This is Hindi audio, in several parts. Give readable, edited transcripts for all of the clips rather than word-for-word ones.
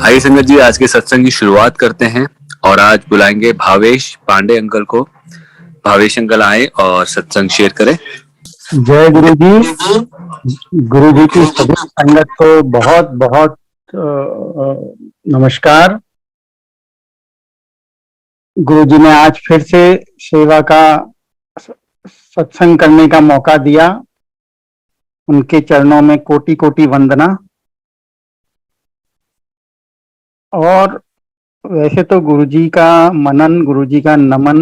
आइए संगत जी, आज के सत्संग की शुरुआत करते हैं और आज बुलाएंगे भावेश पांडे अंकल को। भावेश अंकल आए और सत्संग शेयर करें। जय गुरु जी। गुरु जी की सभी संगत को बहुत बहुत नमस्कार। गुरु जी ने आज फिर से सेवा का सत्संग करने का मौका दिया। उनके चरणों में कोटि कोटि वंदना। और वैसे तो गुरु जी का मनन, गुरु जी का नमन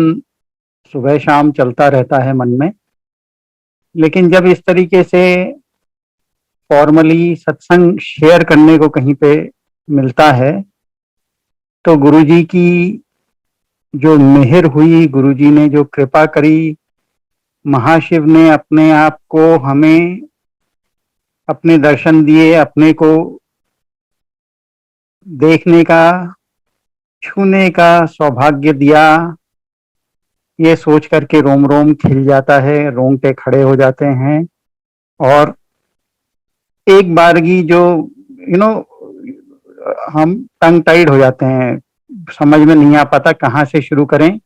सुबह शाम चलता रहता है मन में, लेकिन जब इस तरीके से फॉर्मली सत्संग शेयर करने को कहीं पे मिलता है तो गुरु जी की जो मेहर हुई, गुरु जी ने जो कृपा करी, महाशिव ने अपने आप को हमें अपने दर्शन दिए, अपने को देखने का, छूने का सौभाग्य दिया। ये सोच करके रोम रोम खिल जाता है, रोंगटे खड़े हो जाते हैं। और एक बारगी जो हम टंग टाइड हो जाते हैं, समझ में नहीं आ पाता कहाँ से शुरू करें।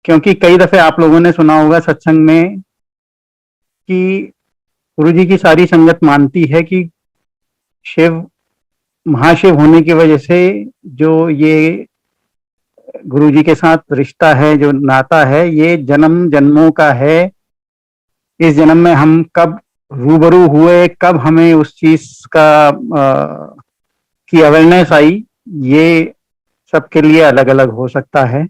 क्योंकि कई दफे आप लोगों ने सुना होगा सत्संग में कि गुरु जी की सारी संगत मानती है कि शिव महाशिव होने की वजह से जो ये गुरु जी के साथ रिश्ता है, जो नाता है, ये जन्म जन्मों का है। इस जन्म में हम कब रूबरू हुए, कब हमें उस चीज का की अवेयरनेस आई, ये सबके लिए अलग अलग हो सकता है।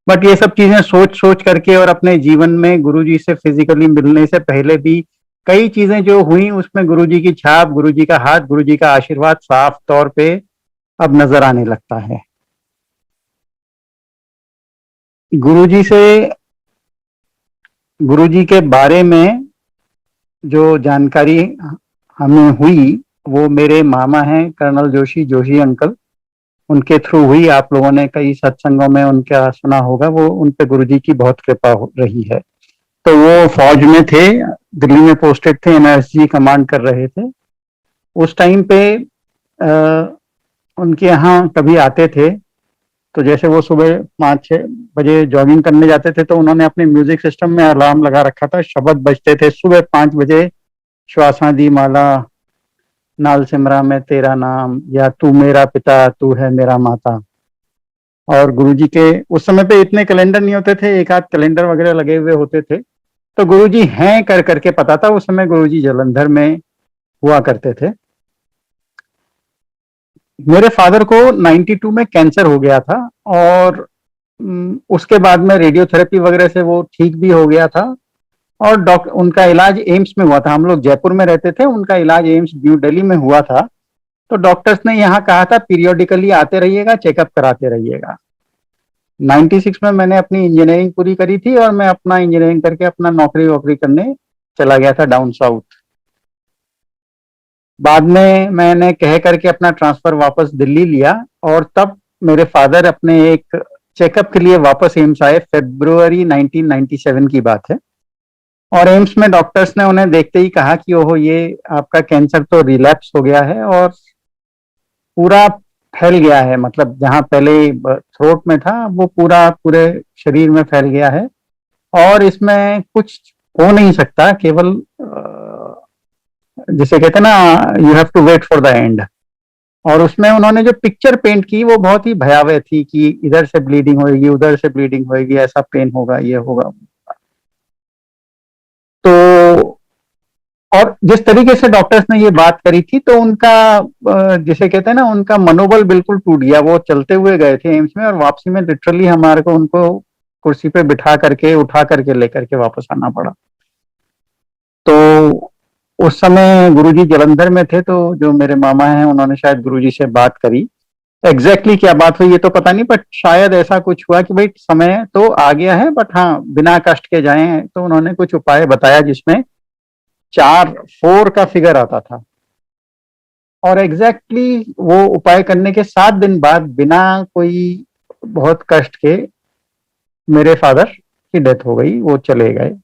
बट ये सब चीजें सोच सोच करके और अपने जीवन में गुरुजी से फिजिकली मिलने से पहले भी कई चीजें जो हुई, उसमें गुरुजी की छाप, गुरुजी का हाथ, गुरुजी का आशीर्वाद साफ तौर पे अब नजर आने लगता है। गुरुजी से, गुरुजी के बारे में जो जानकारी हमें हुई वो मेरे मामा हैं कर्नल जोशी, जोशी अंकल, उनके थ्रू हुई। आप लोगों ने कई सत्संगों में उनका सुना होगा। वो उन पे गुरुजी की बहुत कृपा रही है। तो वो फौज में थे, दिल्ली में पोस्टेड थे, एनएसजी कमांड कर रहे थे। उस टाइम पे उनके यहाँ कभी आते थे तो जैसे वो सुबह 5-6 बजे जॉगिंग करने जाते थे तो उन्होंने अपने म्यूजिक सिस्टम में अलार्म लगा रखा था। शब्द बजते थे सुबह 5 बजे, श्वासा दी माला, नाल सिमरा में तेरा नाम, या तू मेरा पिता तू है मेरा माता। और गुरुजी के उस समय पे इतने कैलेंडर नहीं होते थे, एक आध कैलेंडर वगैरह लगे हुए होते थे। तो गुरुजी हैं कर करके पता था। उस समय गुरुजी जलंधर में हुआ करते थे। मेरे फादर को 92 में कैंसर हो गया था और उसके बाद में रेडियोथेरेपी वगैरह से वो ठीक भी हो गया था। और डॉक्टर, उनका इलाज एम्स में हुआ था। हम लोग जयपुर में रहते थे, उनका इलाज एम्स न्यू दिल्ली में हुआ था। तो डॉक्टर्स ने यहाँ कहा था पीरियोडिकली आते रहिएगा, चेकअप कराते रहिएगा। 96 में मैंने अपनी इंजीनियरिंग पूरी करी थी और मैं अपना इंजीनियरिंग करके अपना नौकरी वोकरी करने चला गया था डाउन साउथ। बाद में मैंने कह करके अपना ट्रांसफर वापस दिल्ली लिया और तब मेरे फादर अपने एक चेकअप के लिए वापस एम्स आए। फरवरी 1997 की बात है। और एम्स में डॉक्टर्स ने उन्हें देखते ही कहा कि ओहो, ये आपका कैंसर तो रिलैप्स हो गया है और पूरा फैल गया है। मतलब जहां पहले थ्रोट में था वो पूरा पूरे शरीर में फैल गया है और इसमें कुछ हो नहीं सकता, केवल जिसे कहते हैं ना, you have to wait for the end. और उसमें उन्होंने जो पिक्चर पेंट की वो बहुत ही भयावह थी कि इधर से ब्लीडिंग होगी, उधर से ब्लीडिंग होगी, ऐसा पेन होगा, ये होगा। तो और जिस तरीके से डॉक्टर्स ने ये बात करी थी तो उनका जिसे कहते हैं ना, उनका मनोबल बिल्कुल टूट गया। वो चलते हुए गए थे एम्स में और वापसी में लिटरली हमारे को उनको कुर्सी पे बिठा करके उठा करके लेकर के वापस आना पड़ा। तो उस समय गुरुजी जलंधर में थे। तो जो मेरे मामा हैं उन्होंने शायद गुरुजी से बात करी। एग्जैक्टली क्या बात हुई ये तो पता नहीं, बट शायद ऐसा कुछ हुआ कि भाई समय तो आ गया है, बट हाँ बिना कष्ट के जाएं। तो उन्होंने कुछ उपाय बताया जिसमें 4 का फिगर आता था। और एग्जैक्टली वो उपाय करने के 7 दिन बाद बिना कोई बहुत कष्ट के मेरे फादर की डेथ हो गई, वो चले गए।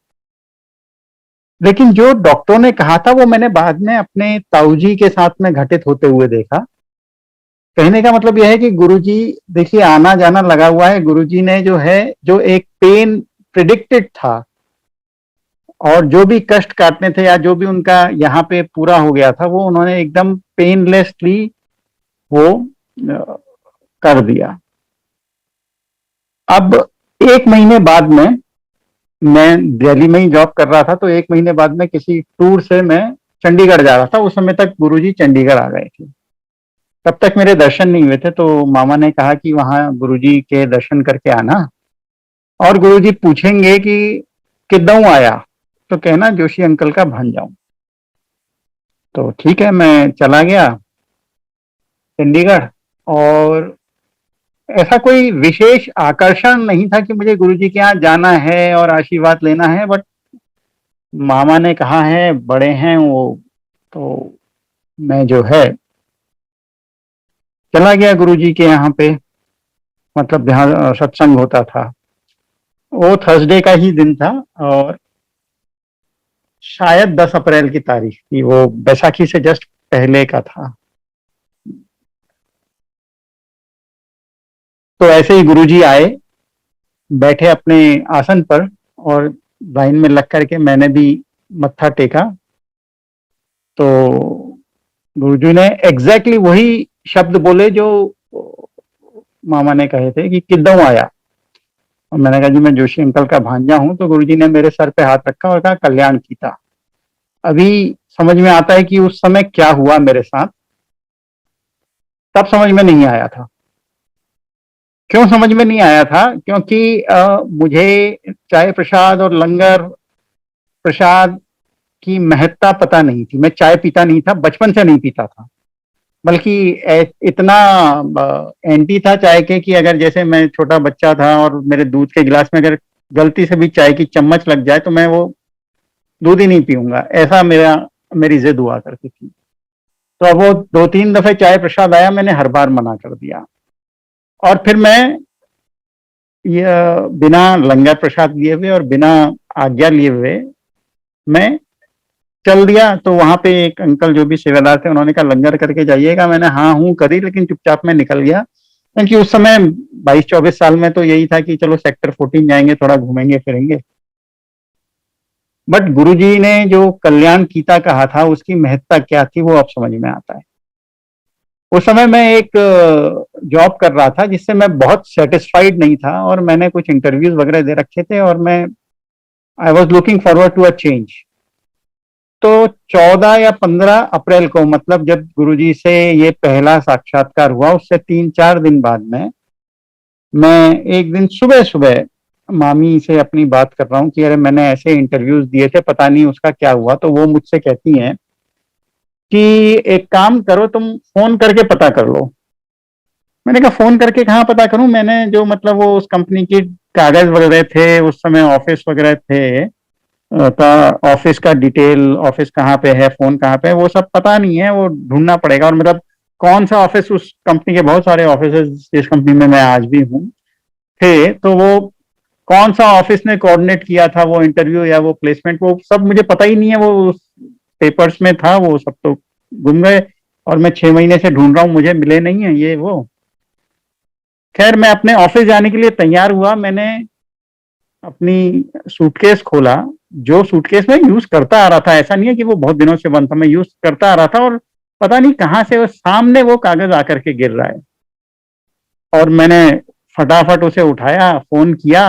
लेकिन जो डॉक्टरों ने कहा था वो मैंने बाद में अपने ताऊजी के साथ में घटित होते हुए देखा। कहने का मतलब यह है कि गुरुजी, देखिए आना जाना लगा हुआ है। गुरुजी ने जो है, जो एक पेन प्रिडिक्टेड था और जो भी कष्ट काटने थे या जो भी उनका यहाँ पे पूरा हो गया था, वो उन्होंने एकदम पेनलेसली वो कर दिया। अब 1 महीने बाद में, मैं दिल्ली में ही जॉब कर रहा था, तो 1 महीने बाद में किसी टूर से मैं चंडीगढ़ जा रहा था। उस समय तक गुरुजी चंडीगढ़ आ गए थे। तब तक मेरे दर्शन नहीं हुए थे, तो मामा ने कहा कि वहां गुरुजी के दर्शन करके आना, और गुरुजी पूछेंगे कि किद्दऊ आया, तो कहना जोशी अंकल का भांजा हूं। तो ठीक है, मैं चला गया चंडीगढ़। और ऐसा कोई विशेष आकर्षण नहीं था कि मुझे गुरुजी के यहाँ जाना है और आशीर्वाद लेना है, बट मामा ने कहा है, बड़े हैं वो, तो मैं जो है चला गया गुरुजी के यहाँ पे, मतलब जहाँ सत्संग होता था। वो थर्सडे का ही दिन था और शायद 10 अप्रैल की तारीख थी, वो बैसाखी से जस्ट पहले का था। तो ऐसे ही गुरुजी आए, बैठे अपने आसन पर, और लाइन में लग करके मैंने भी मत्था टेका। तो गुरुजी ने एग्जैक्टली वही शब्द बोले जो मामा ने कहे थे कि किद्दऊ आया। और मैंने कहा जी मैं जोशी अंकल का भांजा हूं। तो गुरुजी ने मेरे सर पे हाथ रखा और कहा कल्याण कीता। अभी समझ में आता है कि उस समय क्या हुआ मेरे साथ, तब समझ में नहीं आया था। क्यों समझ में नहीं आया था? क्योंकि मुझे चाय प्रसाद और लंगर प्रसाद की महत्ता पता नहीं थी। मैं चाय पीता नहीं था, बचपन से नहीं पीता था, बल्कि इतना एंटी था चाय के कि अगर जैसे मैं छोटा बच्चा था और मेरे दूध के गिलास में अगर गलती से भी चाय की चम्मच लग जाए तो मैं वो दूध ही नहीं पीऊंगा, ऐसा मेरी जिद हुआ करती थी। तो अब वो 2-3 दफे चाय प्रसाद आया, मैंने हर बार मना कर दिया। और फिर मैं ये बिना लंगर प्रसाद लिए हुए और बिना आज्ञा लिए हुए मैं चल दिया। तो वहां पे एक अंकल जो भी सेवादार थे, उन्होंने कहा लंगर करके जाइएगा। मैंने हाँ हूँ करी, लेकिन चुपचाप मैं निकल गया, क्योंकि उस समय 22-24 साल में तो यही था कि चलो सेक्टर 14 जाएंगे, थोड़ा घूमेंगे फिरेंगे। बट गुरुजी ने जो कल्याण कीता कहा था, उसकी महत्ता क्या थी वो अब समझ में आता है। उस समय मैं एक जॉब कर रहा था जिससे मैं बहुत सेटिस्फाइड नहीं था, और मैंने कुछ इंटरव्यूज वगैरह दे रखे थे, और मैं I was looking forward to a change. तो 14 या 15 अप्रैल को, मतलब जब गुरुजी से ये पहला साक्षात्कार हुआ, उससे 3-4 दिन बाद में मैं एक दिन सुबह सुबह मामी से अपनी बात कर रहा हूँ कि अरे मैंने ऐसे इंटरव्यूज दिए थे, पता नहीं उसका क्या हुआ। तो वो मुझसे कहती हैं कि एक काम करो, तुम फोन करके पता कर लो। मैंने कहा फोन करके कहाँ पता करूं? मैंने जो मतलब वो उस कंपनी की कागज वगैरह थे, उस समय ऑफिस वगैरह थे, का ऑफिस का डिटेल, ऑफिस कहाँ पे है, फोन कहाँ पे है, वो सब पता नहीं है, वो ढूंढना पड़ेगा। और मतलब कौन सा ऑफिस, उस कंपनी के बहुत सारे ऑफिस जिस कंपनी में मैं आज भी हूँ थे, तो वो कौन सा ऑफिस ने कोऑर्डिनेट किया था वो इंटरव्यू या वो प्लेसमेंट, वो सब मुझे पता ही नहीं है। वो पेपर्स में था, वो सब तो गुम गए, और मैं 6 महीने से ढूंढ रहा हूँ, मुझे मिले नहीं है ये वो। खैर मैं अपने ऑफिस जाने के लिए तैयार हुआ। मैंने अपनी सूटकेस खोला, जो सूटकेस में यूज करता आ रहा था, ऐसा नहीं है कि वो बहुत दिनों से बंद था, मैं यूज करता आ रहा था, और पता नहीं कहाँ से वो सामने वो कागज आकर के गिर रहा है। और मैंने फटाफट उसे उठाया, फोन किया।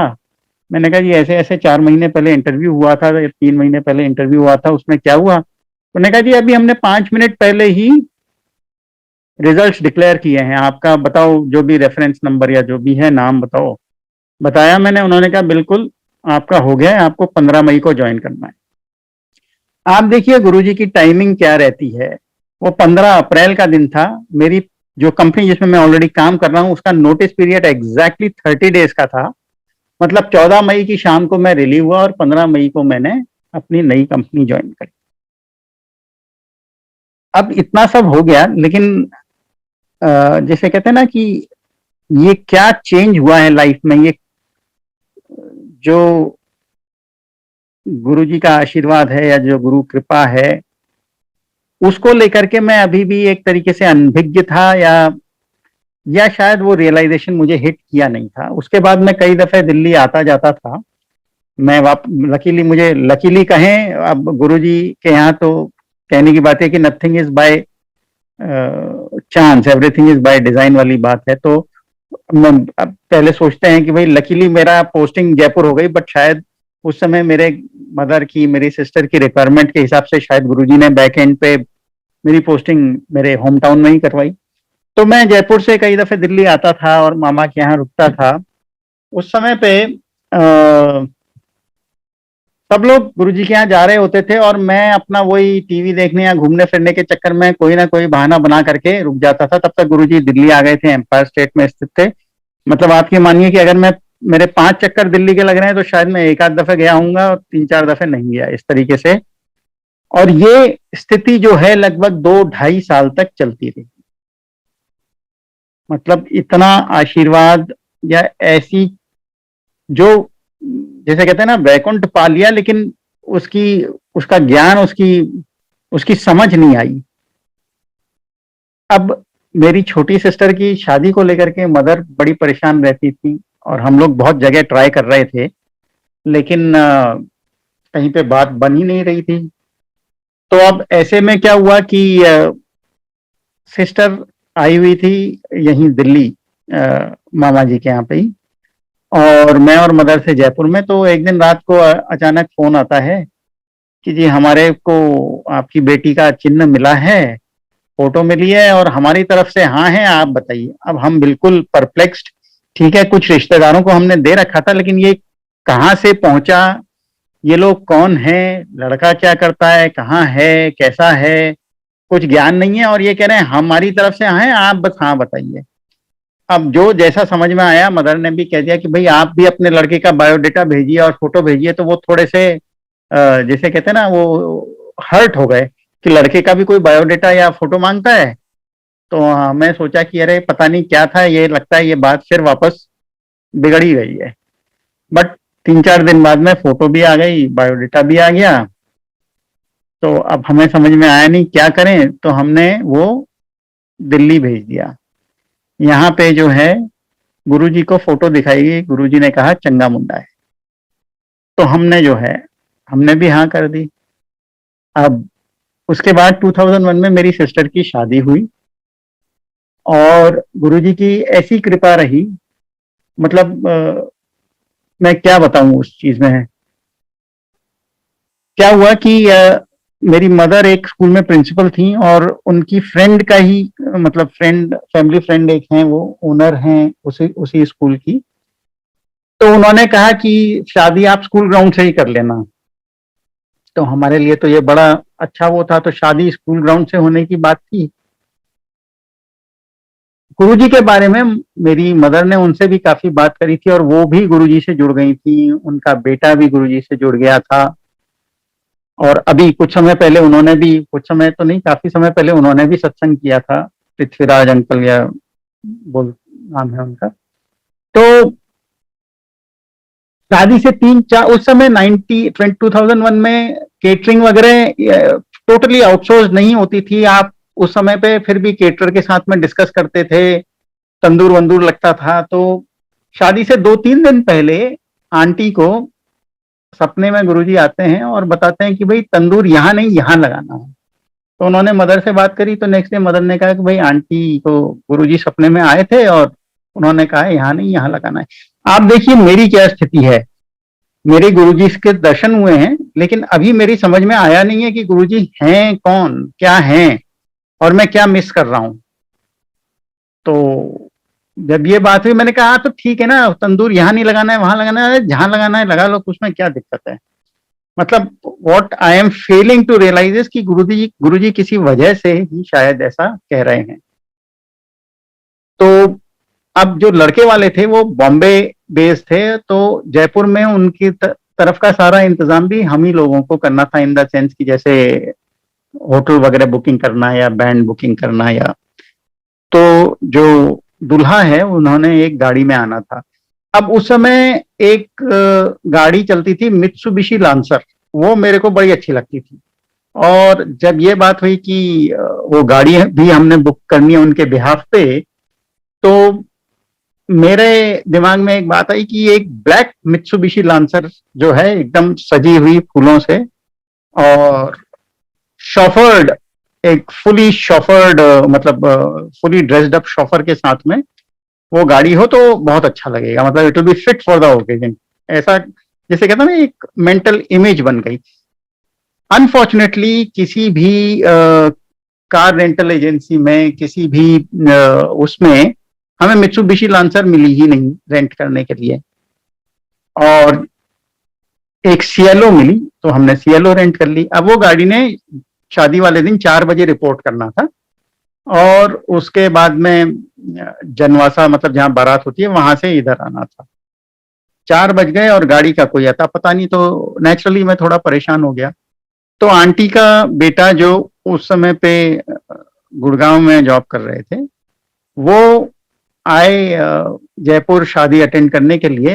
मैंने कहा जी ऐसे ऐसे 4 महीने पहले इंटरव्यू हुआ था, 3 महीने पहले इंटरव्यू हुआ था, उसमें क्या हुआ? उन्होंने कहा जी अभी हमने 5 मिनट पहले ही रिजल्ट्स डिक्लेयर किए हैं, आपका बताओ जो भी रेफरेंस नंबर या जो भी है नाम बताओ। बताया मैंने, उन्होंने कहा बिल्कुल आपका हो गया है, आपको 15 मई को ज्वाइन करना है। आप देखिए गुरुजी की टाइमिंग क्या रहती है। वो 15 अप्रैल का दिन था। मेरी जो कंपनी जिसमें मैं ऑलरेडी काम कर रहा हूँ, उसका नोटिस पीरियड एग्जैक्टली 30 डेज का था। मतलब 14 मई की शाम को मैं रिलीव हुआ और 15 मई को मैंने अपनी नई कंपनी ज्वाइन करी। अब इतना सब हो गया, लेकिन जैसे कहते हैं ना कि ये क्या चेंज हुआ है लाइफ में, ये जो गुरु जी का आशीर्वाद है या जो गुरु कृपा है, उसको लेकर के मैं अभी भी एक तरीके से अनभिज्ञ था, या या शायद वो रियलाइजेशन मुझे हिट किया नहीं था। उसके बाद मैं कई दफे दिल्ली आता जाता था। मैं लकीली कहें, अब गुरुजी के यहाँ तो कहने की बात है कि nothing is by chance, everything is by design वाली बात है। तो अब पहले सोचते हैं कि भाई लकीली मेरा पोस्टिंग जयपुर हो गई, बट शायद उस समय मेरे मदर की, मेरी सिस्टर की रिक्वायरमेंट के हिसाब से शायद गुरुजी ने बैक एंड पे मेरी पोस्टिंग मेरे होम टाउन में ही करवाई। तो मैं जयपुर से कई दफे दिल्ली आता था और मामा के यहाँ रुकता था। उस समय पे सब लोग गुरुजी के यहाँ जा रहे होते थे और मैं अपना वही टीवी देखने या घूमने फिरने के चक्कर में कोई ना कोई बहाना बना करके रुक जाता था। तब तक गुरुजी दिल्ली आ गए थे, एम्पायर स्टेट में स्थित थे। मतलब आप ये मानिए कि अगर मेरे 5 चक्कर दिल्ली के लग रहे हैं तो शायद मैं एक आध दफे गया हूंगा और 3-4 दफे नहीं गया, इस तरीके से। और ये स्थिति जो है लगभग 2-2.5 साल तक चलती रही। मतलब इतना आशीर्वाद या ऐसी, जो जैसे कहते हैं ना वैकुंठ पा लिया, लेकिन उसकी उसका ज्ञान, उसकी उसकी समझ नहीं आई। अब मेरी छोटी सिस्टर की शादी को लेकर के मदर बड़ी परेशान रहती थी और हम लोग बहुत जगह ट्राई कर रहे थे, लेकिन कहीं पे बात बन ही नहीं रही थी। तो अब ऐसे में क्या हुआ कि सिस्टर आई हुई थी यहीं दिल्ली, मामा जी के यहाँ पे ही, और मैं और मदर से जयपुर में। तो एक दिन रात को अचानक फोन आता है कि जी हमारे को आपकी बेटी का चिन्ह मिला है, फोटो मिली है और हमारी तरफ से हाँ है, आप बताइए। अब हम बिल्कुल परप्लेक्स्ड। ठीक है, कुछ रिश्तेदारों को हमने दे रखा था, लेकिन ये कहाँ से पहुंचा, ये लोग कौन है, लड़का क्या करता है, कहाँ है, कैसा है, कुछ ज्ञान नहीं है। और ये कह रहे हैं हमारी तरफ से हाँ है, आप बस हाँ बताइए। अब जो जैसा समझ में आया, मदर ने भी कह दिया कि भाई आप भी अपने लड़के का बायोडेटा भेजिए और फोटो भेजिए। तो वो थोड़े से जैसे कहते हैं ना, वो हर्ट हो गए कि लड़के का भी कोई बायोडेटा या फोटो मांगता है। तो मैं सोचा कि अरे पता नहीं क्या था, ये लगता है ये बात फिर वापस बिगड़ ही गई है। बट 3-4 दिन बाद में फोटो भी आ गई, बायोडेटा भी आ गया। तो अब हमें समझ में आया नहीं क्या करें, तो हमने वो दिल्ली भेज दिया। यहाँ पे जो है गुरुजी को फोटो दिखाई गई, गुरुजी ने कहा चंगा मुंडा है। तो हमने भी हाँ कर दी। अब उसके बाद 2001 में मेरी सिस्टर की शादी हुई और गुरुजी की ऐसी कृपा रही, मतलब मैं क्या बताऊं उस चीज में। क्या हुआ कि मेरी मदर एक स्कूल में प्रिंसिपल थी और उनकी फ्रेंड का ही, मतलब फैमिली फ्रेंड एक हैं, वो ओनर हैं उसी स्कूल की। तो उन्होंने कहा कि शादी आप स्कूल ग्राउंड से ही कर लेना। तो हमारे लिए तो ये बड़ा अच्छा वो था, तो शादी स्कूल ग्राउंड से होने की बात थी। गुरुजी के बारे में मेरी मदर ने उनसे भी काफी बात करी थी और वो भी गुरुजी से जुड़ गई थी, उनका बेटा भी गुरुजी से जुड़ गया था। और अभी कुछ समय पहले उन्होंने भी, कुछ समय तो नहीं, काफी समय पहले उन्होंने भी सत्संग किया था, पृथ्वीराज अंकल या बोल नाम है उनका। तो शादी से 3-4 उस समय 2001 में केटरिंग वगैरह टोटली आउटसोर्स नहीं होती थी। आप उस समय पे फिर भी केटरर के साथ में डिस्कस करते थे, तंदूर वंदूर लगता था। तो शादी से 2-3 दिन पहले आंटी को सपने में गुरुजी आते हैं और बताते हैं कि भाई तंदूर यहाँ नहीं, यहाँ लगाना है। तो उन्होंने मदर से बात करी, तो नेक्स्ट डे मदर ने कहा कि भाई आंटी को गुरुजी सपने में आए थे और उन्होंने कहा यहाँ नहीं, यहाँ लगाना है। आप देखिए मेरी क्या स्थिति है, मेरे गुरुजी के दर्शन हुए हैं, लेकिन अभी मेरी समझ में आया नहीं है कि गुरुजी हैं कौन, क्या हैं, और मैं क्या मिस कर रहा हूं। तो जब ये बात हुई, मैंने कहा हाँ तो ठीक है ना, तंदूर यहाँ नहीं लगाना है, वहां लगाना है, जहां लगाना है लगा लो, उसमें क्या दिक्कत है। मतलब what I am failing to realize is कि गुरुजी किसी वजह से ही शायद ऐसा कह रहे हैं। तो अब जो लड़के वाले थे वो बॉम्बे बेस्ड थे, तो जयपुर में उनकी तरफ का सारा इंतजाम भी हम ही लोगों को करना था, इन द सेंस कि जैसे होटल वगैरह बुकिंग करना या बैंड बुकिंग करना, या तो जो दूल्हा है उन्होंने एक गाड़ी में आना था। अब उस समय एक गाड़ी चलती थी मित्सुबिशी लांसर, वो मेरे को बड़ी अच्छी लगती थी। और जब ये बात हुई कि वो गाड़ी भी हमने बुक करनी है उनके बिहाफ पे, तो मेरे दिमाग में एक बात आई कि एक ब्लैक मित्सुबिशी लांसर जो है एकदम सजी हुई फूलों से और शॉफर्ड, एक फुली शॉफर्ड, मतलब फुली ड्रेस्ड अप शॉफर के साथ में वो गाड़ी हो तो बहुत अच्छा लगेगा, मतलब it will be fit for the occasion. ऐसा जैसे कहते हैं ना, एक मेंटल इमेज बन गई। अनफॉर्चुनेटली किसी भी कार रेंटल एजेंसी में, किसी भी उसमें हमें मित्सुबिशी लांसर मिली ही नहीं रेंट करने के लिए। और एक सीएलओ मिली तो हमने सीएलओ रेंट कर ली। अब वो गाड़ी ने शादी वाले दिन 4 बजे रिपोर्ट करना था और उसके बाद में जनवासा, मतलब जहां बारात होती है, वहां से इधर आना था। 4 बज गए और गाड़ी का कोई अता पता नहीं। तो नेचुरली मैं थोड़ा परेशान हो गया। तो आंटी का बेटा जो उस समय पे गुड़गांव में जॉब कर रहे थे, वो आए जयपुर शादी अटेंड करने के लिए।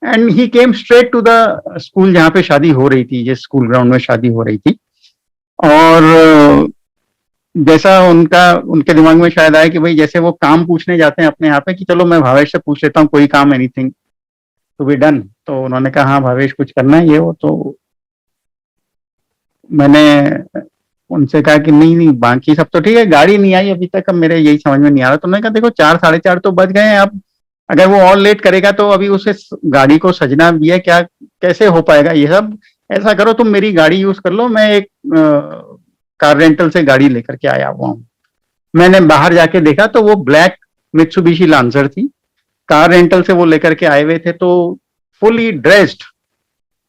And he came straight to the school जहाँ पे शादी हो रही थी, जिस स्कूल ग्राउंड में शादी हो रही थी। और जैसा उनके दिमाग में शायद आया कि भाई जैसे वो काम पूछने जाते हैं अपने यहाँ पे कि चलो मैं भावेश से पूछ लेता हूँ कोई काम, एनीथिंग टू बी डन। तो उन्होंने कहा हाँ भावेश कुछ करना है ये वो। तो मैंने उनसे कहा कि नहीं नहीं बाकी सब तो ठीक है, गाड़ी नहीं आई अभी तक, अब मेरे यही समझ में नहीं आ रहा। तो उन्होंने कहा देखो 4 साढ़े 4 तो बज गए हैं, अब अगर वो और लेट करेगा तो अभी उसे गाड़ी को सजना भी है, क्या कैसे हो पाएगा ये सब। ऐसा करो तुम मेरी गाड़ी यूज कर लो, मैं एक कार रेंटल से गाड़ी लेकर के आया हुआ हूँ। मैंने बाहर जाके देखा तो वो ब्लैक मित्सुबिशी लांसर थी, कार रेंटल से वो लेकर के आए हुए थे। तो फुली ड्रेस्ड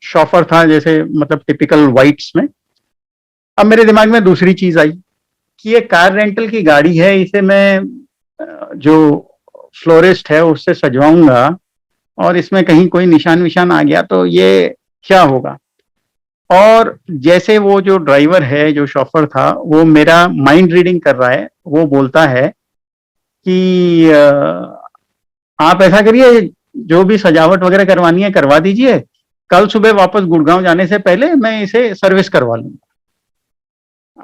शॉफर था, जैसे मतलब टिपिकल व्हाइट्स में। अब मेरे दिमाग में दूसरी चीज आई कि ये कार रेंटल की गाड़ी है, इसे मैं जो फ्लोरिस्ट है उससे सजवाऊंगा और इसमें कहीं कोई निशान विशान आ गया तो ये क्या होगा। और जैसे वो जो ड्राइवर है, जो शॉफर था, वो मेरा माइंड रीडिंग कर रहा है। वो बोलता है कि आप ऐसा करिए, जो भी सजावट वगैरह करवानी है करवा दीजिए, कल सुबह वापस गुड़गांव जाने से पहले मैं इसे सर्विस करवा लूंगा।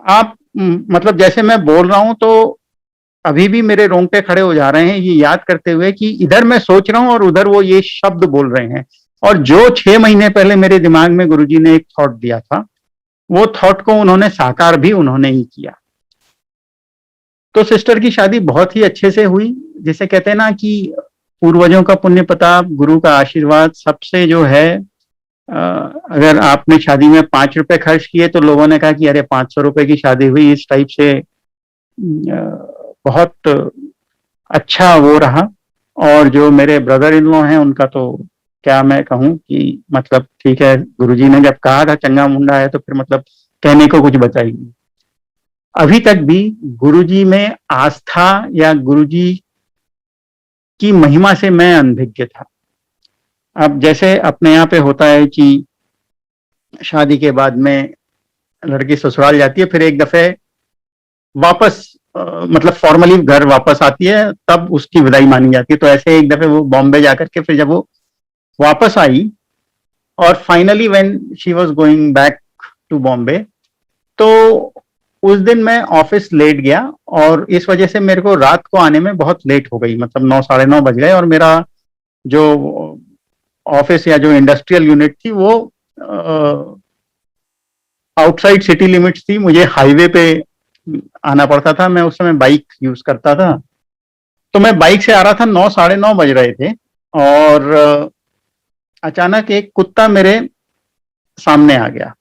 आप मतलब जैसे मैं बोल रहा हूं तो अभी भी मेरे रोंगटे खड़े हो जा रहे हैं ये याद करते हुए कि इधर मैं सोच रहा हूं और उधर वो ये शब्द बोल रहे हैं। और जो 6 महीने पहले मेरे दिमाग में गुरुजी ने एक थॉट दिया था, वो थॉट को उन्होंने साकार भी उन्होंने ही किया। तो सिस्टर की शादी बहुत ही अच्छे से हुई। जिसे कहते हैं ना कि पूर्वजों का पुण्य प्रताप, गुरु का आशीर्वाद सबसे जो है, अगर आपने शादी में 5 रुपए खर्च किए तो लोगों ने कहा कि अरे 500 रुपए की शादी हुई, इस टाइप से बहुत अच्छा वो रहा। और जो मेरे ब्रदर इन लॉ हैं उनका तो क्या मैं कहूँ कि मतलब ठीक है, गुरुजी ने जब कहा था चंगा मुंडा है तो फिर मतलब कहने को कुछ बचा ही नहीं। अभी तक भी गुरुजी में आस्था या गुरुजी की महिमा से मैं अनभिज्ञ था। अब जैसे अपने यहाँ पे होता है कि शादी के बाद में लड़की ससुराल जाती है, फिर एक दफे वापस मतलब फॉर्मली घर वापस आती है, तब उसकी विदाई मानी जाती है। तो ऐसे एक दफे वो बॉम्बे जाकर के फिर जब वो वापस आई और finally when she was going back to Bombay, तो उस दिन मैं ऑफिस लेट गया और इस वजह से मेरे को रात को आने में बहुत लेट हो गई, मतलब 9 साढ़े 9 बज गए। और मेरा जो ऑफिस या जो इंडस्ट्रियल यूनिट थी वो आउटसाइड सिटी लिमिट्स थी, मुझे हाईवे पे आना पड़ता था। मैं उस समय बाइक यूज करता था। तो मैं बाइक से आ रहा था, 9 साढ़े 9 बज रहे थे और अचानक एक कुत्ता मेरे सामने आ गया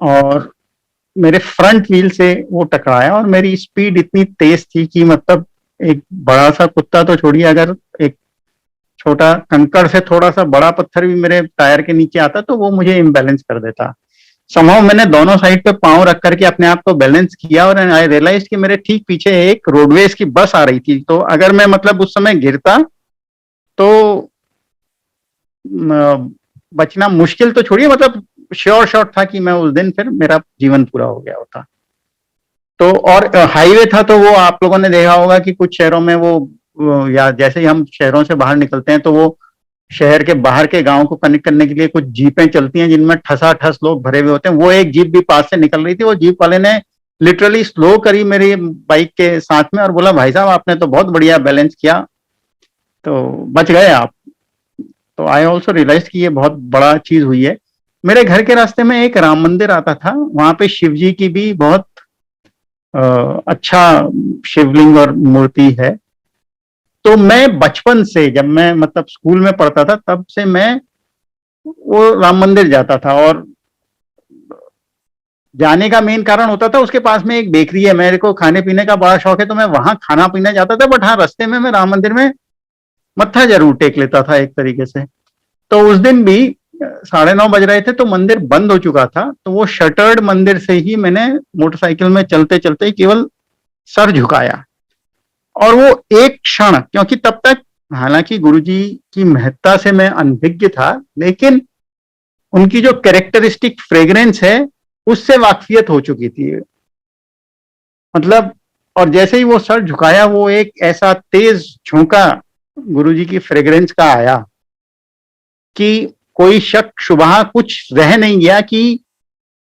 और मेरे फ्रंट व्हील से वो टकराया। और मेरी स्पीड इतनी तेज थी कि मतलब एक बड़ा सा कुत्ता तो छोड़िए, अगर एक छोटा कंकड़ से थोड़ा सा बड़ा पत्थर भी मेरे टायर के नीचे आता तो वो मुझे इम्बैलेंस कर देता। समहाउ मैंने दोनों साइड पे पांव रख करके अपने आप को बैलेंस किया और आई रियलाइज कि मेरे ठीक पीछे एक रोडवेज की बस आ रही थी। तो अगर मैं मतलब उस समय गिरता तो बचना मुश्किल तो छोड़िए, मतलब श्योर शॉट था कि मैं उस दिन फिर मेरा जीवन पूरा हो गया होता। तो और हाईवे था तो वो आप लोगों ने देखा होगा कि कुछ शहरों में वो या जैसे ही हम शहरों से बाहर निकलते हैं तो वो शहर के बाहर के गांव को कनेक्ट करने के लिए कुछ जीपें चलती हैं जिनमें ठसा ठस लोग भरे हुए होते हैं। वो एक जीप भी पास से निकल रही थी। वो जीप वाले ने लिटरली स्लो करी मेरी बाइक के साथ में और बोला भाई साहब आपने तो बहुत बढ़िया बैलेंस किया, तो बच गए आप। तो आई ऑल्सो रियलाइज कि ये बहुत बड़ा चीज हुई है। मेरे घर के रास्ते में एक राम मंदिर आता था, वहां पे शिव जी की भी बहुत अच्छा शिवलिंग और मूर्ति है। तो मैं बचपन से, जब मैं मतलब स्कूल में पढ़ता था, तब से मैं वो राम मंदिर जाता था। और जाने का मेन कारण होता था, उसके पास में एक बेकरी है, मेरे को खाने पीने का बड़ा शौक है, तो मैं वहां खाना पीने जाता था। बट हाँ, रास्ते में मैं राम मंदिर में मत्था जरूर टेक लेता था एक तरीके से। तो उस दिन भी 9:30 बज रहे थे, तो मंदिर बंद हो चुका था। तो वो शटर्ड मंदिर से ही मैंने मोटरसाइकिल में चलते चलते ही केवल सर झुकाया। और वो एक क्षण, क्योंकि तब तक हालांकि गुरुजी की महत्ता से मैं अनभिज्ञ था, लेकिन उनकी जो कैरेक्टरिस्टिक फ्रेग्रेंस है उससे वाकफियत हो चुकी थी मतलब। और जैसे ही वो सर झुकाया, वो एक ऐसा तेज झोंका गुरुजी की फ्रेग्रेंस का आया कि कोई शक शुबहा कुछ रह नहीं गया कि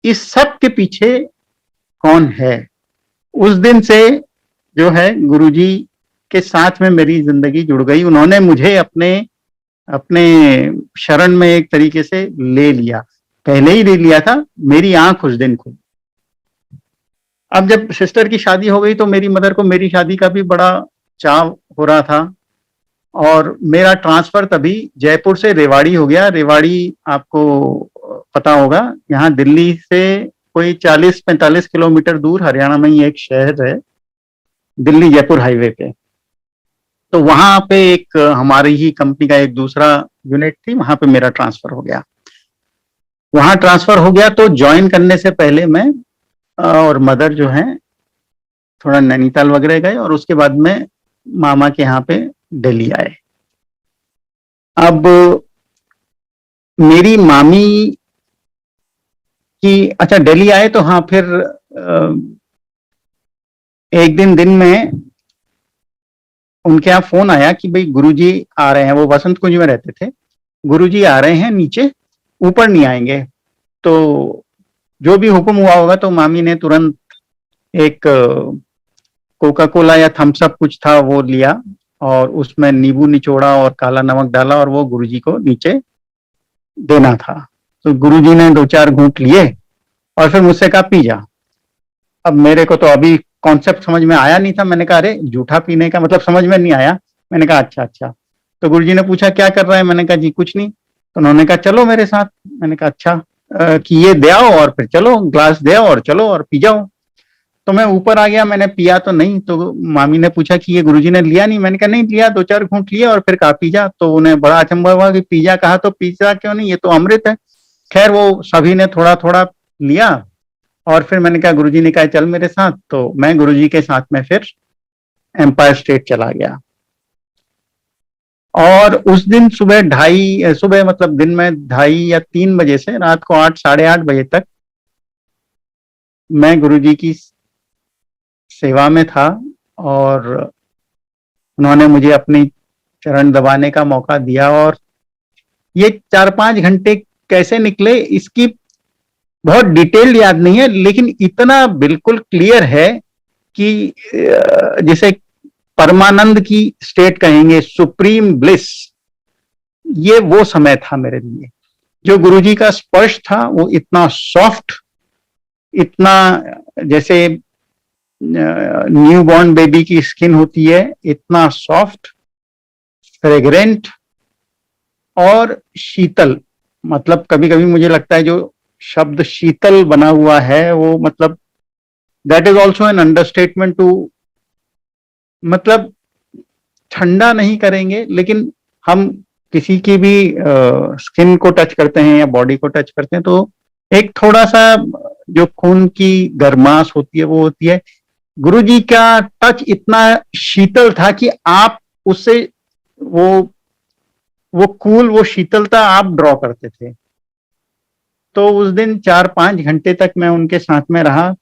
इस सब के पीछे कौन है। उस दिन से जो है गुरुजी के साथ में मेरी जिंदगी जुड़ गई। उन्होंने मुझे अपने अपने शरण में एक तरीके से ले लिया, पहले ही ले लिया था। मेरी आंख उस दिन खुली। अब जब सिस्टर की शादी हो गई, तो मेरी मदर को मेरी शादी का भी बड़ा चाव हो रहा था। और मेरा ट्रांसफर तभी जयपुर से रेवाड़ी हो गया। रेवाड़ी आपको पता होगा, यहाँ दिल्ली से कोई 40-45 किलोमीटर दूर हरियाणा में ही एक शहर है, दिल्ली जयपुर हाईवे पे। तो वहां पे एक हमारी ही कंपनी का एक दूसरा यूनिट थी, वहां पे मेरा ट्रांसफर हो गया। वहां ट्रांसफर हो गया तो ज्वाइन करने से पहले मैं और मदर जो है थोड़ा नैनीताल वगैरह गए, और उसके बाद में मामा के यहाँ पे दिल्ली आए। अब मेरी मामी की, अच्छा दिल्ली आए तो हाँ, फिर एक दिन में उनके यहाँ फोन आया कि भाई गुरुजी आ रहे हैं। वो वसंत कुंज में रहते थे। गुरुजी आ रहे हैं नीचे, ऊपर नहीं आएंगे। तो जो भी हुक्म हुआ होगा, तो मामी ने तुरंत एक कोका कोला या थम्स अप कुछ था वो लिया, और उसमें नींबू निचोड़ा और काला नमक डाला, और वो गुरुजी को नीचे देना था। तो गुरुजी ने 2-4 घूंट लिए और फिर मुझसे कहा पी जा। अब मेरे को तो अभी कॉन्सेप्ट समझ में आया नहीं था। मैंने कहा अरे जूठा पीने का मतलब समझ में नहीं आया। मैंने कहा अच्छा अच्छा। तो गुरुजी ने पूछा क्या कर रहा है, मैंने कहा जी कुछ नहीं। तो उन्होंने कहा चलो मेरे साथ। मैंने कहा अच्छा, कि ये दे आओ और फिर चलो, ग्लास दे आओ और चलो और पी जाओ। तो मैं ऊपर आ गया, मैंने पिया तो नहीं। तो मामी ने पूछा कि ये गुरुजी ने लिया नहीं। मैंने कहा नहीं लिया, 2-4 घूंट लिया और फिर कहा पी जा। तो उन्हें बड़ा अचंभा हुआ कि पिज्जा कहा तो पिज्जा क्यों नहीं, ये तो अमृत है। खैर वो सभी ने थोड़ा थोड़ा लिया, और फिर मैंने कहा गुरुजी ने कहा चल मेरे साथ। तो मैं गुरुजी के साथ में फिर एम्पायर स्टेट चला गया। और उस दिन सुबह मतलब दिन में 2:30 या 3 बजे से रात को 8-8:30 बजे तक मैं गुरुजी की सेवा में था। और उन्होंने मुझे अपनी चरण दबाने का मौका दिया। और ये 4-5 घंटे कैसे निकले इसकी बहुत डिटेल याद नहीं है, लेकिन इतना बिल्कुल क्लियर है कि जिसे परमानंद की स्टेट कहेंगे, सुप्रीम ब्लिस, ये वो समय था मेरे लिए। जो गुरुजी का स्पर्श था वो इतना सॉफ्ट, इतना जैसे न्यू बॉर्न बेबी की स्किन होती है, इतना सॉफ्ट, फ्रेग्रेंट और शीतल। मतलब कभी कभी मुझे लगता है जो शब्द शीतल बना हुआ है वो मतलब that is also an understatement too, मतलब ठंडा नहीं करेंगे, लेकिन हम किसी की भी स्किन को टच करते हैं या बॉडी को टच करते हैं, तो एक थोड़ा सा जो खून की गर्माश होती है वो होती है। गुरुजी का टच इतना शीतल था कि आप उससे वो कूल, वो शीतलता आप ड्रॉ करते थे। तो उस दिन 4-5 घंटे तक मैं उनके साथ में रहा।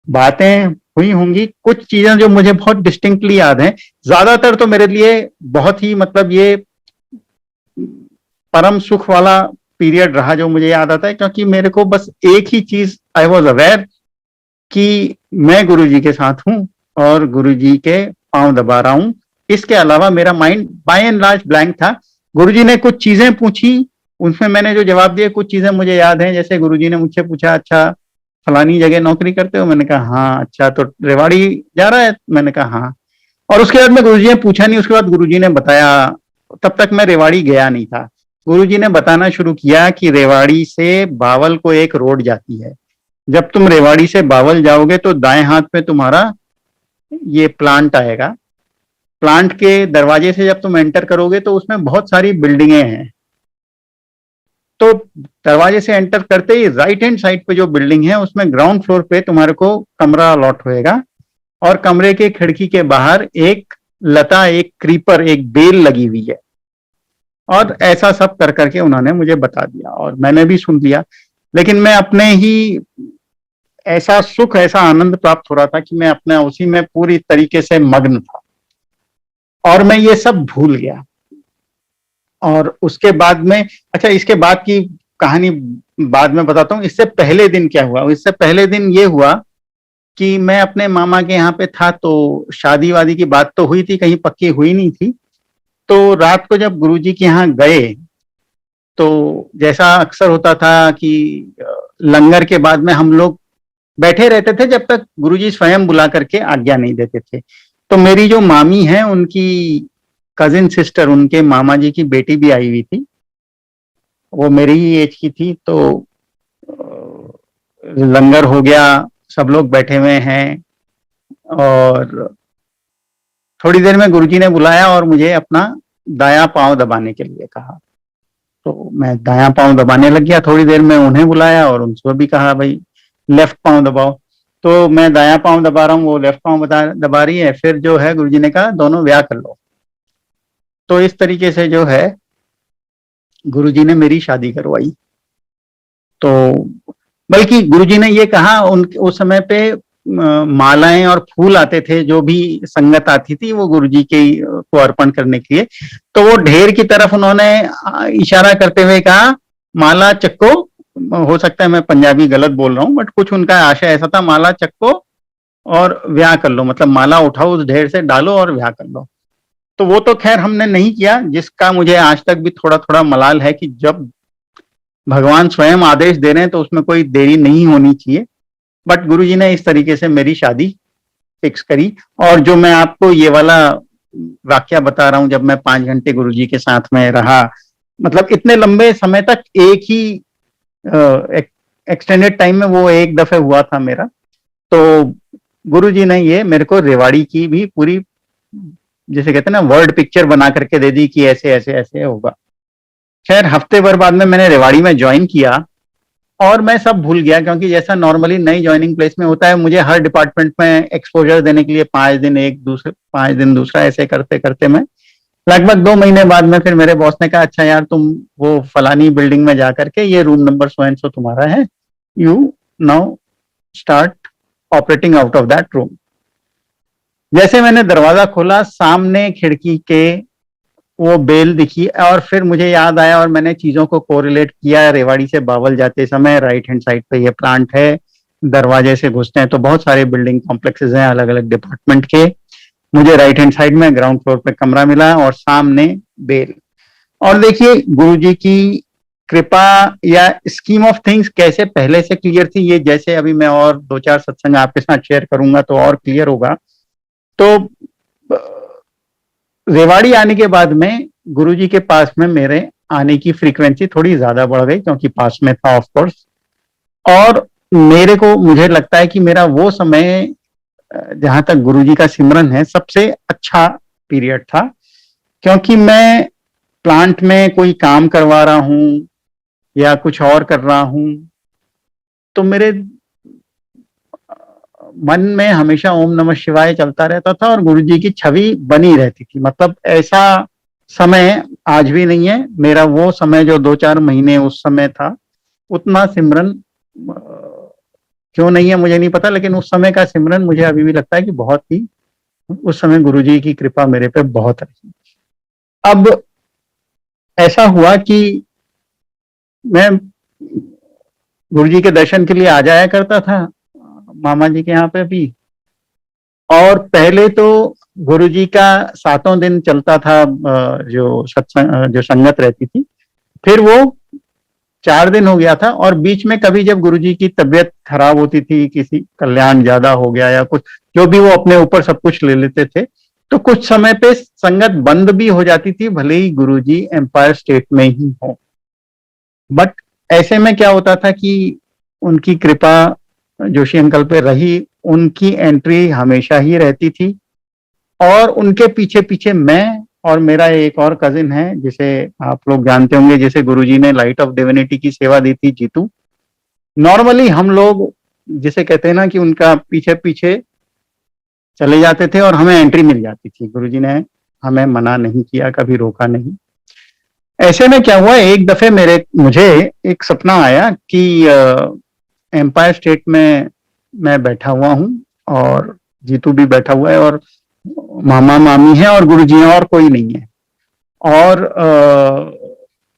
बातें हुई होंगी, कुछ चीजें जो मुझे बहुत डिस्टिंक्टली याद हैं। ज्यादातर तो मेरे लिए बहुत ही मतलब ये परम सुख वाला पीरियड रहा जो मुझे याद आता है, क्योंकि मेरे को बस एक ही चीज आई वॉज अवेयर कि मैं गुरुजी के साथ हूँ और गुरुजी के पांव दबा रहा हूँ। इसके अलावा मेरा mind bye and large blank था। गुरुजी ने कुछ चीजें पूछी, उसमें मैंने जो जवाब दिए, कुछ चीजें मुझे याद हैं। जैसे गुरुजी ने मुझसे पूछा, अच्छा फलानी जगह नौकरी करते हो? मैंने कहा हाँ। अच्छा तो रेवाड़ी जा रहा है? मैंने कहा हाँ। और उसके बाद में गुरुजी ने पूछा नहीं, उसके बाद गुरुजी ने बताया। तब तक मैं रेवाड़ी गया नहीं था। गुरुजी ने बताना शुरू किया कि रेवाड़ी से बावल को एक रोड जाती है। जब तुम रेवाड़ी से बावल जाओगे तो दाएं हाथ में तुम्हारा ये प्लांट आएगा। प्लांट के दरवाजे से जब तुम एंटर करोगे तो उसमें बहुत सारी बिल्डिंगें हैं। तो दरवाजे से एंटर करते ही राइट हैंड साइड पे जो बिल्डिंग है उसमें ग्राउंड फ्लोर पे तुम्हारे को कमरा अलॉट होएगा। और कमरे के खिड़की के बाहर एक लता, एक क्रीपर, एक बेल लगी हुई है। और ऐसा सब कर करके उन्होंने मुझे बता दिया और मैंने भी सुन लिया। लेकिन मैं अपने ही ऐसा सुख, ऐसा आनंद प्राप्त हो रहा था कि मैं अपने उसी में पूरी तरीके से मग्न था और मैं ये सब भूल गया। और उसके बाद में, अच्छा इसके बाद की कहानी बाद में बताता हूँ। इससे पहले दिन क्या हुआ? इससे पहले दिन ये हुआ कि मैं अपने मामा के यहाँ पे था। तो शादी वादी की बात तो हुई थी, कहीं पक्की हुई नहीं थी। तो रात को जब गुरुजी के यहाँ गए तो जैसा अक्सर होता था कि लंगर के बाद में हम लोग बैठे रहते थे जब तक गुरुजी स्वयं बुला करके आज्ञा नहीं देते थे। तो मेरी जो मामी है उनकी कजिन सिस्टर, उनके मामा जी की बेटी भी आई हुई थी। वो मेरी ही एज की थी। तो लंगर हो गया, सब लोग बैठे हुए हैं और थोड़ी देर में गुरुजी ने बुलाया और मुझे अपना दायां पांव दबाने के लिए कहा। तो मैं दायां पांव दबाने लग गया। थोड़ी देर में उन्हें बुलाया और उनसे भी कहा भाई लेफ्ट पांव दबाओ। तो मैं दायां पांव दबा रहा हूँ, वो लेफ्ट पांव दबा रही है। फिर जो है गुरुजी ने कहा दोनों व्याह कर लो। तो इस तरीके से जो है गुरुजी ने मेरी शादी करवाई। तो बल्कि गुरुजी ने ये कहा, उन उस समय पे मालाएं और फूल आते थे, जो भी संगत आती थी वो गुरुजी के को अर्पण करने के लिए। तो वो ढेर की तरफ उन्होंने इशारा करते हुए कहा माला चक्को। हो सकता है मैं पंजाबी गलत बोल रहा हूँ, बट कुछ उनका आशय ऐसा था, माला चक्को और व्याह कर लो, मतलब माला उठाओ, उस ढेर से डालो और व्याह कर लो। तो वो तो खैर हमने नहीं किया, जिसका मुझे आज तक भी थोड़ा थोड़ा मलाल है कि जब भगवान स्वयं आदेश दे रहे हैं तो उसमें कोई देरी नहीं होनी चाहिए। बट गुरुजी ने इस तरीके से मेरी शादी फिक्स करी। और जो मैं आपको ये वाला वाक्य बता रहा हूँ, जब मैं 5 घंटे गुरुजी के साथ में रहा, मतलब इतने लंबे समय तक एक ही एक्सटेंडेड टाइम में वो एक दफे हुआ था मेरा। तो गुरुजी ने ये मेरे को रेवाड़ी की भी पूरी, जैसे कहते हैं ना, वर्ड पिक्चर बना करके दे दी कि ऐसे ऐसे ऐसे होगा। खैर हफ्ते भर बाद में मैंने रेवाड़ी में ज्वाइन किया और मैं सब भूल गया, क्योंकि जैसा नॉर्मली नई ज्वाइनिंग प्लेस में होता है, मुझे हर डिपार्टमेंट में एक्सपोजर देने के लिए 5 दिन एक दूसरे, 5 दिन दूसरा, ऐसे करते करते मैं लगभग 2 महीने बाद में फिर मेरे बॉस ने कहा अच्छा यार तुम वो फलानी बिल्डिंग में जा करके ये room number so and so तुम्हारा है, you now start operating out of that room. जैसे मैंने दरवाजा खोला, सामने खिड़की के वो बेल दिखी और फिर मुझे याद आया और मैंने चीजों को कोरिलेट किया। रेवाड़ी से बावल जाते समय राइट हैंड साइड पे ये प्लांट है, दरवाजे से घुसते हैं तो बहुत सारे बिल्डिंग कॉम्प्लेक्सेस हैं अलग अलग डिपार्टमेंट के। मुझे राइट हैंड साइड में ग्राउंड फ्लोर पे कमरा मिला और सामने बेल। और देखिए गुरुजी की कृपा या स्कीम ऑफ थिंग्स कैसे पहले से क्लियर थी, ये जैसे अभी मैं और 2-4 सत्संग आपके साथ शेयर करूंगा तो और क्लियर होगा। तो रेवाड़ी आने के बाद में गुरुजी के पास में मेरे आने की फ्रीक्वेंसी थोड़ी ज्यादा बढ़ गई, क्योंकि पास में था ऑफ कोर्स। और मेरे को, मुझे लगता है कि मेरा वो समय जहां तक गुरुजी का सिमरन है सबसे अच्छा पीरियड था, क्योंकि मैं प्लांट में कोई काम करवा रहा हूं या कुछ और कर रहा हूं तो मेरे मन में हमेशा ओम नमः शिवाय चलता रहता था और गुरुजी की छवि बनी रहती थी। मतलब ऐसा समय आज भी नहीं है। मेरा वो समय जो 2-4 महीने उस समय था, उतना सिमरन क्यों नहीं है मुझे नहीं पता, लेकिन उस समय का सिमरन मुझे अभी भी लगता है कि बहुत ही, उस समय गुरुजी की कृपा मेरे पे बहुत रही। अब ऐसा हुआ कि मैं गुरुजी के दर्शन के लिए आ जाया करता था। मामा जी के यहाँ पे भी। और पहले तो गुरुजी का 7 दिन चलता था, जो सत्संग, जो संगत रहती थी, फिर वो 4 दिन हो गया था। और बीच में कभी जब गुरुजी की तबीयत खराब होती थी, किसी कल्याण ज्यादा हो गया या कुछ, जो भी वो अपने ऊपर सब कुछ ले लेते थे, तो कुछ समय पे संगत बंद भी हो जाती थी, भले ही गुरुजी एम्पायर स्टेट में ही हो। बट ऐसे में क्या होता था कि उनकी कृपा जोशी अंकल पे रही, उनकी एंट्री हमेशा ही रहती थी। और उनके पीछे पीछे मैं और मेरा एक और कजिन है, जिसे आप लोग जानते होंगे, जिसे गुरुजी ने लाइट ऑफ डिविनिटी की सेवा दी थी, जीतू। नॉर्मली हम लोग जिसे कहते हैं ना कि उनका पीछे पीछे चले जाते थे और हमें एंट्री मिल जाती थी। गुरुजी ने हमें मना नहीं किया, कभी रोका नहीं। ऐसे में क्या हुआ, एक दफे मुझे एक सपना आया कि एम्पायर स्टेट में मैं बैठा हुआ हूँ और जीतू भी बैठा हुआ है, और मामा मामी है और गुरुजी हैं, और कोई नहीं है। और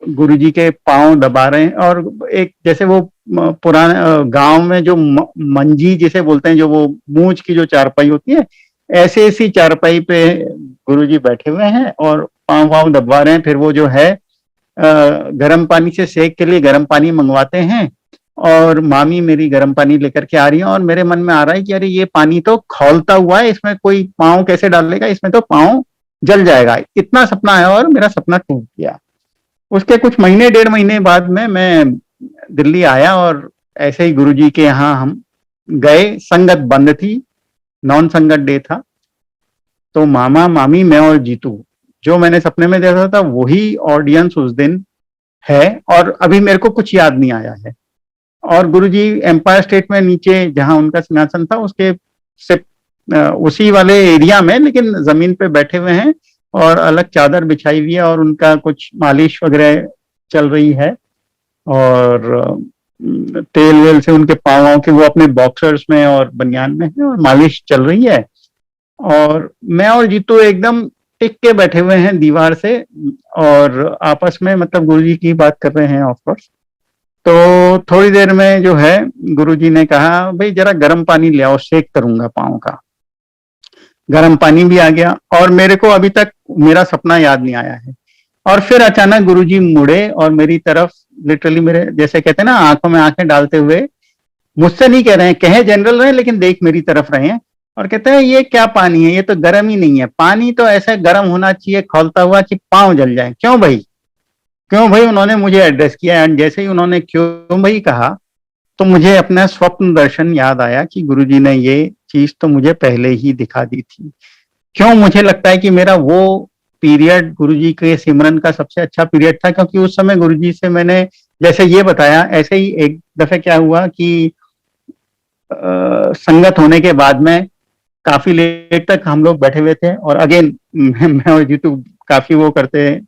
गुरुजी के पांव दबा रहे हैं, और एक जैसे वो पुराने गांव में जो मंजी जिसे बोलते हैं, जो वो मूंछ की जो चारपाई होती है, ऐसे ऐसी चारपाई पे गुरुजी बैठे हुए हैं और पांव वाव दबा रहे हैं। फिर वो जो है गर्म पानी से सेक के लिए गर्म पानी मंगवाते हैं, और मामी मेरी गर्म पानी लेकर के आ रही है। और मेरे मन में आ रहा है कि अरे ये पानी तो खौलता हुआ है, इसमें कोई पाँव कैसे डालेगा, इसमें तो पाँव जल जाएगा। इतना सपना आया और मेरा सपना टूट गया। उसके कुछ महीने, 1.5 महीने बाद में मैं दिल्ली आया, और ऐसे ही गुरुजी के यहाँ हम गए। संगत बंद थी, नॉन संगत डे था। तो मामा मामी मैं और जीतू, जो मैंने सपने में देखा था वही ऑडियंस उस दिन है। और अभी मेरे को कुछ याद नहीं आया है। और गुरुजी एम्पायर स्टेट में नीचे जहां उनका सिंहासन था, उसके से उसी वाले एरिया में, लेकिन जमीन पे बैठे हुए हैं, और अलग चादर बिछाई हुई है, और उनका कुछ मालिश वगैरह चल रही है। और तेल वेल से उनके पाँव के, वो अपने बॉक्सर्स में और बनियान में है, और मालिश चल रही है। और मैं और जीतू एकदम टिक के बैठे हुए हैं दीवार से, और आपस में मतलब गुरुजी की बात कर रहे हैं ऑफकोर्स। तो थोड़ी देर में जो है गुरुजी ने कहा, भाई जरा गर्म पानी ले आओ, शेक करूंगा पाँव का। गर्म पानी भी आ गया, और मेरे को अभी तक मेरा सपना याद नहीं आया है। और फिर अचानक गुरुजी मुड़े और मेरी तरफ, लिटरली मेरे जैसे कहते हैं ना आंखों में आंखें डालते हुए, मुझसे नहीं कह रहे हैं, कहे जनरल रहे, लेकिन देख मेरी तरफ रहे हैं, और कहते हैं ये क्या पानी है, ये तो गर्म ही नहीं है। पानी तो ऐसा गर्म होना चाहिए खौलता हुआ कि पाँव जल जाए। क्यों भाई, क्यों भाई, उन्होंने मुझे एड्रेस किया। एंड जैसे ही उन्होंने क्यों भाई कहा, तो मुझे अपना स्वप्न दर्शन याद आया कि गुरुजी ने ये चीज तो मुझे पहले ही दिखा दी थी। क्यों मुझे लगता है कि मेरा वो पीरियड गुरुजी के सिमरन का सबसे अच्छा पीरियड था, क्योंकि उस समय गुरुजी से मैंने जैसे ये बताया, ऐसे ही एक दफे क्या हुआ कि संगत होने के बाद में काफी लेट तक हम लोग बैठे हुए थे। और अगेन मैं और जीतू काफी वो करते हैं,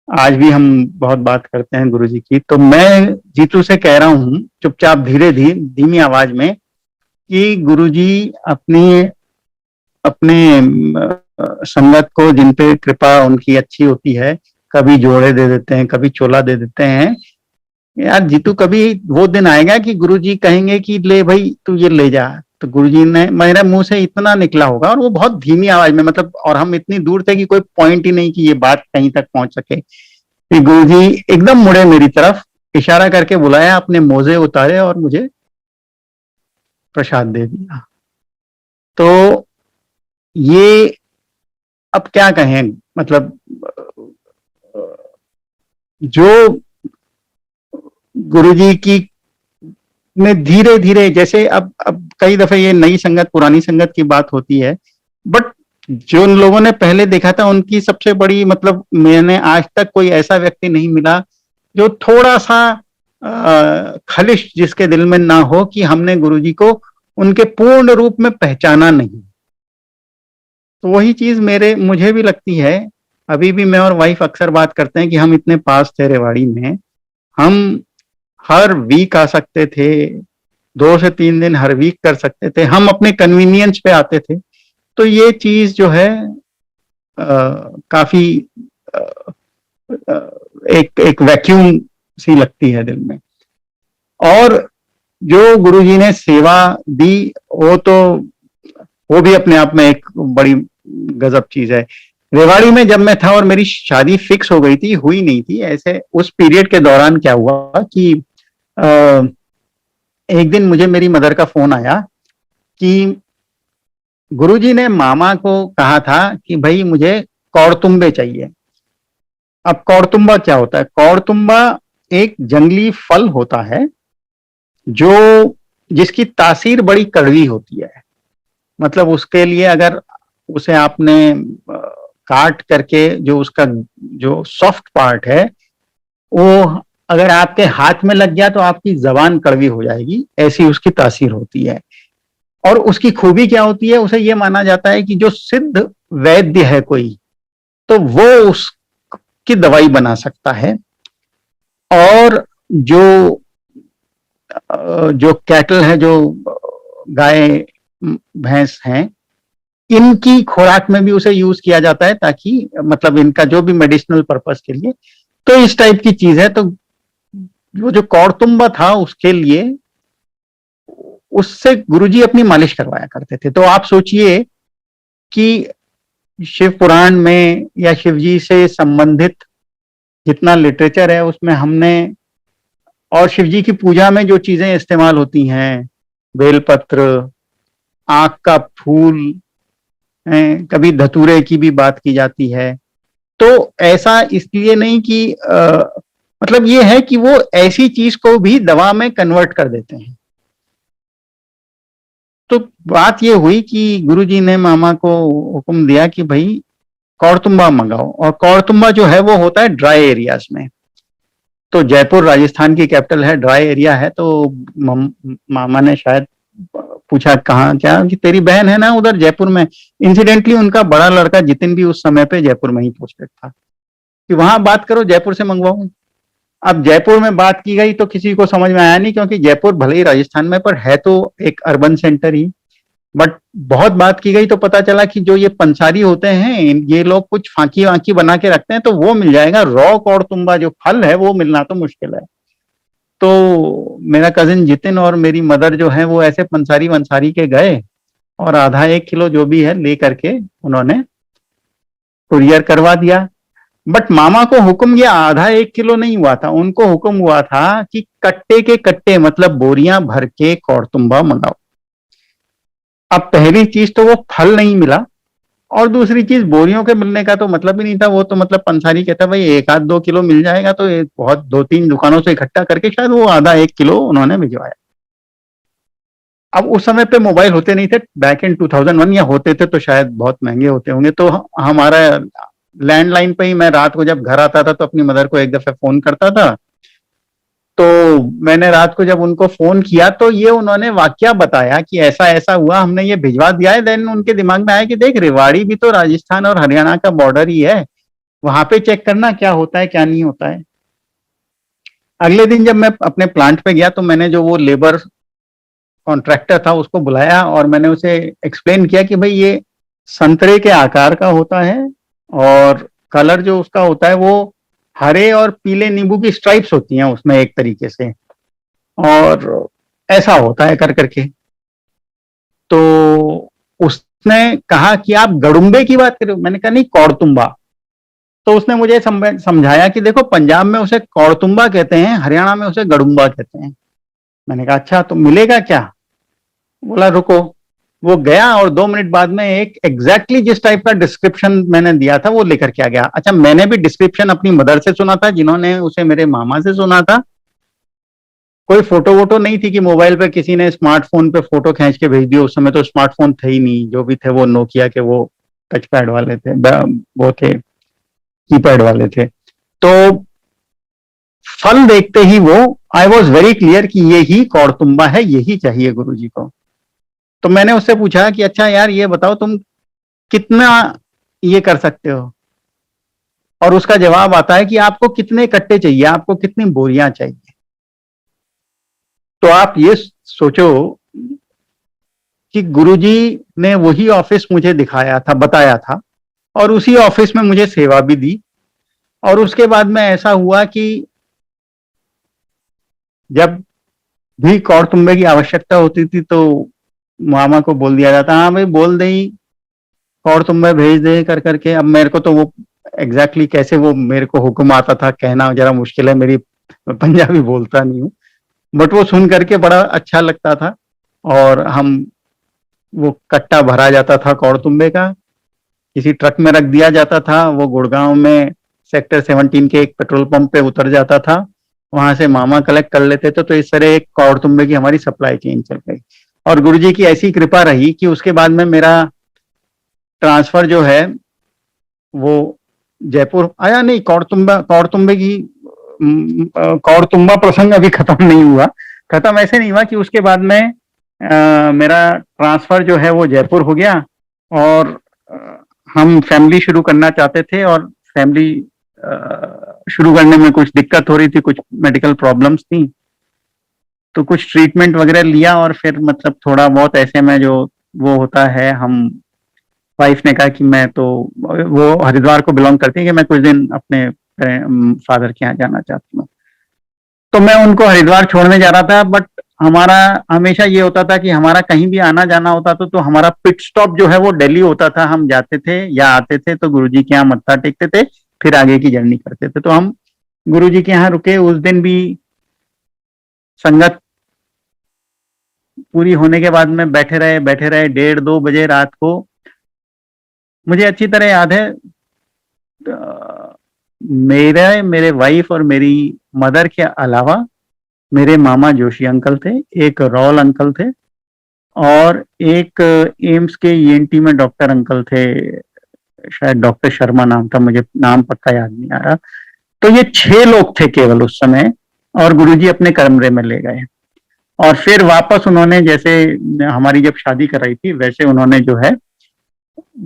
आज भी हम बहुत बात करते हैं गुरुजी की। तो मैं जीतू से कह रहा हूँ चुपचाप, धीरे धीमी आवाज में, कि गुरुजी अपनी अपने संगत को, जिन पे कृपा उनकी अच्छी होती है, कभी जोड़े दे देते हैं, कभी चोला दे देते हैं। यार जीतू, कभी वो दिन आएगा कि गुरुजी कहेंगे कि ले भाई तू ये ले जा, तो गुरुजी ने, मेरे मुंह से इतना निकला होगा, और वो बहुत धीमी आवाज में, मतलब, और हम इतनी दूर थे कि कोई पॉइंट ही नहीं कि ये बात कहीं तक पहुंच सके। कि गुरुजी एकदम मुड़े मेरी तरफ, इशारा करके बुलाया, अपने मोजे उतारे और मुझे प्रसाद दे दिया। तो ये अब क्या कहें, मतलब जो गुरुजी की में धीरे धीरे, जैसे अब कई दफे ये नई संगत पुरानी संगत की बात होती है, बट जो उन लोगों ने पहले देखा था उनकी सबसे बड़ी, मतलब मैंने आज तक कोई ऐसा व्यक्ति नहीं मिला जो थोड़ा सा खलिश जिसके दिल में ना हो कि हमने गुरुजी को उनके पूर्ण रूप में पहचाना नहीं। तो वही चीज मुझे भी लगती है। अभी भी मैं और वाइफ अक्सर बात करते हैं कि हम इतने पास थे रेवाड़ी में, हम हर वीक आ सकते थे, 2 से 3 दिन हर वीक कर सकते थे, हम अपने कन्वीनियंस पे आते थे। तो ये चीज जो है काफी एक एक वैक्यूम सी लगती है दिल में। और जो गुरुजी ने सेवा दी वो तो, वो भी अपने आप में एक बड़ी गजब चीज है। रेवाड़ी में जब मैं था और मेरी शादी फिक्स हो गई थी, हुई नहीं थी, ऐसे उस पीरियड के दौरान क्या हुआ कि अ, एक दिन मुझे मेरी मदर का फोन आया कि गुरुजी ने मामा को कहा था कि भाई मुझे कौड़तुम्बे चाहिए। अब कौड़तुम्बा क्या होता है? कौड़तुम्बा एक जंगली फल होता है जो, जिसकी तासीर बड़ी कड़वी होती है। मतलब उसके लिए अगर उसे आपने काट करके जो उसका जो सॉफ्ट पार्ट है वो अगर आपके हाथ में लग गया तो आपकी जबान कड़वी हो जाएगी, ऐसी उसकी तासीर होती है। और उसकी खूबी क्या होती है? उसे यह माना जाता है कि जो सिद्ध वैद्य है कोई, तो वो उसकी दवाई बना सकता है। और जो जो कैटल है, जो गाय भैंस हैं, इनकी खुराक में भी उसे यूज किया जाता है, ताकि मतलब इनका जो भी मेडिसिनल पर्पस के लिए, तो इस टाइप की चीज है। तो वो जो कौड़तुम्बा था उसके लिए, उससे गुरुजी अपनी मालिश करवाया करते थे। तो आप सोचिए कि शिव पुराण में या शिव जी से संबंधित जितना लिटरेचर है उसमें हमने, और शिव जी की पूजा में जो चीजें इस्तेमाल होती हैं, बेलपत्र, आंख का फूल, कभी धतूरे की भी बात की जाती है। तो ऐसा इसलिए नहीं कि मतलब ये है कि वो ऐसी चीज को भी दवा में कन्वर्ट कर देते हैं। तो बात ये हुई कि गुरुजी ने मामा को हुक्म दिया कि भाई कौड़तुम्बा मंगाओ। और कौड़तुम्बा जो है वो होता है ड्राई एरियाज में। तो जयपुर राजस्थान की कैपिटल है, ड्राई एरिया है। तो मामा ने शायद पूछा कहाँ, क्या कि तेरी बहन है ना उधर जयपुर में। इंसिडेंटली उनका बड़ा लड़का जितिन भी उस समय पे जयपुर में ही पोस्टेड था, कि वहां बात करो, जयपुर से मंगवाऊं। अब जयपुर में बात की गई तो किसी को समझ में आया नहीं, क्योंकि जयपुर भले ही राजस्थान में पर है तो एक अर्बन सेंटर ही। बट बहुत बात की गई तो पता चला कि जो ये पंसारी होते हैं, ये लोग कुछ फांकी वांकी बना के रखते हैं, तो वो मिल जाएगा। रॉ कौड़तुम्बा जो फल है वो मिलना तो मुश्किल है। तो मेरा कजिन जितिन और मेरी मदर जो है वो ऐसे पंसारी वंसारी के गए, और आधा 1 किलो जो भी है ले करके उन्होंने कुरियर करवा दिया। बट मामा को हुक्म ये आधा 1 किलो नहीं हुआ था, उनको हुक्म हुआ था कि कट्टे के कट्टे, मतलब बोरियां भर के कौड़तुम्बा मंगाओ। अब पहली चीज तो वो फल नहीं मिला, और दूसरी चीज बोरियों के मिलने का तो मतलब ही नहीं था। वो तो मतलब पंसारी कहता भाई 1 आध 2 किलो मिल जाएगा, तो एक बहुत 2-3 दुकानों से इकट्ठा करके शायद वो आधा 1 किलो उन्होंने भिजवाया। अब उस समय पे मोबाइल होते नहीं थे, बैक इन 2001, या होते थे तो शायद बहुत महंगे होते होंगे। तो हमारा लैंडलाइन पे ही मैं रात को जब घर आता था तो अपनी मदर को एक दफे फोन करता था। तो मैंने रात को जब उनको फोन किया तो ये उन्होंने वाकया बताया कि ऐसा ऐसा हुआ, हमने ये भिजवा दिया है। देन उनके दिमाग में आया कि देख, रेवाड़ी भी तो राजस्थान और हरियाणा का बॉर्डर ही है, वहां पे चेक करना क्या होता है क्या नहीं होता है। अगले दिन जब मैं अपने प्लांट पे गया तो मैंने जो वो लेबर कॉन्ट्रैक्टर था उसको बुलाया, और मैंने उसे एक्सप्लेन किया कि भाई ये संतरे के आकार का होता है, और कलर जो उसका होता है वो हरे और पीले नींबू की स्ट्राइप्स होती हैं उसमें एक तरीके से, और ऐसा होता है कर करके। तो उसने कहा कि आप गड़ुम्बे की बात करो। मैंने कहा नहीं, कौड़तुम्बा। तो उसने मुझे समझाया कि देखो, पंजाब में उसे कौड़तुम्बा कहते हैं, हरियाणा में उसे गड़ुम्बा कहते हैं। मैंने कहा अच्छा, तो मिलेगा क्या? बोला रुको। वो गया और 2 मिनट बाद में एक एग्जैक्टली जिस टाइप का डिस्क्रिप्शन मैंने दिया था वो लेकर के आ गया। अच्छा, मैंने भी डिस्क्रिप्शन अपनी मदर से सुना था, जिन्होंने उसे मेरे मामा से सुना था। कोई फोटो वोटो नहीं थी कि मोबाइल पे किसी ने स्मार्टफोन पे फोटो खींच के भेज दिया। उस समय तो स्मार्टफोन थे ही नहीं, जो भी थे वो नोकिया के वो टच पैड वाले थे, वो थे कीपैड वाले थे। तो फल देखते ही वो, आई वॉज वेरी क्लियर कि ये ही कौड़तुम्बा है, यही चाहिए गुरुजी को। तो मैंने उससे पूछा कि अच्छा यार ये बताओ तुम कितना ये कर सकते हो। और उसका जवाब आता है कि आपको कितने कट्टे चाहिए, आपको कितनी बोरियां चाहिए। तो आप ये सोचो कि गुरुजी ने वही ऑफिस मुझे दिखाया था, बताया था, और उसी ऑफिस में मुझे सेवा भी दी। और उसके बाद में ऐसा हुआ कि जब भी कौड़तुंबे की आवश्यकता होती थी तो मामा को बोल दिया जाता, हाँ भाई बोल दे ही, कौड़तुंबे भेज दे कर करके। अब मेरे को तो वो एग्जैक्टली कैसे वो मेरे को हुक्म आता था कहना जरा मुश्किल है, मेरी मैं पंजाबी बोलता नहीं हूँ, बट वो सुन करके बड़ा अच्छा लगता था। और हम वो कट्टा भरा जाता था कौड़तुंबे का, किसी ट्रक में रख दिया जाता था, वो गुड़गांव में सेक्टर 17 के एक पेट्रोल पंप पे उतर जाता था, वहां से मामा कलेक्ट कर लेते थे। तो इस तरह एक कौड़तुंबे की हमारी सप्लाई चेन चल गई। और गुरुजी की ऐसी कृपा रही कि उसके बाद में मेरा ट्रांसफर जो है वो जयपुर आया नहीं। कौड़तुंबे की कौड़तुंबा प्रसंग अभी खत्म नहीं हुआ। खत्म ऐसे नहीं हुआ कि उसके बाद में मेरा ट्रांसफर जो है वो जयपुर हो गया, और हम फैमिली शुरू करना चाहते थे, और फैमिली शुरू करने में कुछ दिक्कत हो रही थी, कुछ मेडिकल प्रॉब्लम्स थी, तो कुछ ट्रीटमेंट वगैरह लिया, और फिर मतलब थोड़ा बहुत ऐसे में जो वो होता है, हम वाइफ ने कहा कि मैं तो, वो हरिद्वार को बिलोंग करती है, कि मैं कुछ दिन अपने फादर के यहाँ जाना चाहती हूँ। तो मैं उनको हरिद्वार छोड़ने जा रहा था, बट हमारा हमेशा ये होता था कि हमारा कहीं भी आना जाना होता था तो हमारा पिट स्टॉप जो है वो दिल्ली होता था। हम जाते थे या आते थे तो गुरुजी के यहाँ मत्था टेकते थे, फिर आगे की जर्नी करते थे। तो हम गुरुजी के यहाँ रुके। उस दिन भी संगत पूरी होने के बाद में बैठे रहे 1:30-2 बजे रात को। मुझे अच्छी तरह याद है, मेरे वाइफ और मेरी मदर के अलावा मेरे मामा जोशी अंकल थे, एक रॉल अंकल थे, और एक एम्स के ईएनटी में डॉक्टर अंकल थे, शायद डॉक्टर शर्मा नाम था, मुझे नाम पक्का याद नहीं आ रहा। तो ये 6 लोग थे केवल उस समय, और गुरुजी अपने कमरे में ले गए। और फिर वापस उन्होंने, जैसे हमारी जब शादी कराई थी वैसे उन्होंने जो है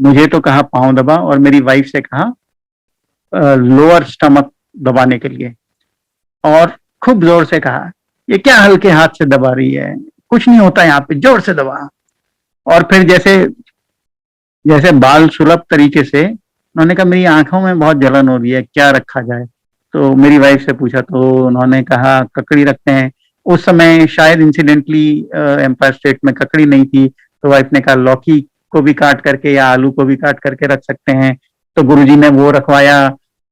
मुझे तो कहा पांव दबा, और मेरी वाइफ से कहा लोअर स्टमक दबाने के लिए, और खूब जोर से कहा, ये क्या हल्के हाथ से दबा रही है, कुछ नहीं होता यहाँ पे, जोर से दबा। और फिर जैसे जैसे बाल सुलभ तरीके से उन्होंने कहा, मेरी आंखों में बहुत जलन हो रही है, क्या रखा जाए। तो मेरी वाइफ से पूछा तो उन्होंने कहा ककड़ी रखते हैं। उस समय शायद इंसिडेंटली एम्पायर स्टेट में ककड़ी नहीं थी, तो वाइफ ने कहा लौकी को भी काट करके या आलू को भी काट करके रख सकते हैं। तो गुरुजी ने वो रखवाया,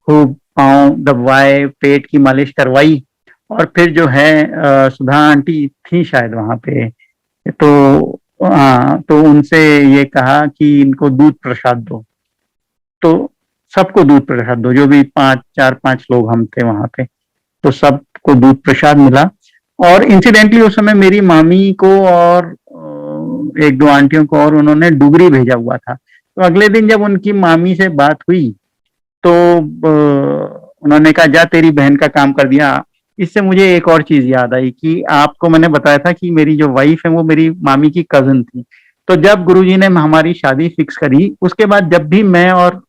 खूब पाँव दबवाए, पेट की मालिश करवाई, और फिर जो है सुधा आंटी थी शायद वहां पे, तो हाँ, तो उनसे ये कहा कि इनको दूध प्रसाद दो। तो सबको दूध प्रसाद दो, जो भी 4-5 लोग हम थे वहां पे, तो सबको दूध प्रसाद मिला। और इंसिडेंटली उस समय मेरी मामी को और 1-2 आंटियों को और उन्होंने डुगरी भेजा हुआ था। तो अगले दिन जब उनकी मामी से बात हुई तो उन्होंने कहा जा तेरी बहन का काम कर दिया। इससे मुझे एक और चीज याद आई कि आपको मैंने बताया था कि मेरी जो वाइफ है वो मेरी मामी की कजन थी। तो जब गुरुजी ने हमारी शादी फिक्स करी, उसके बाद जब भी मैं और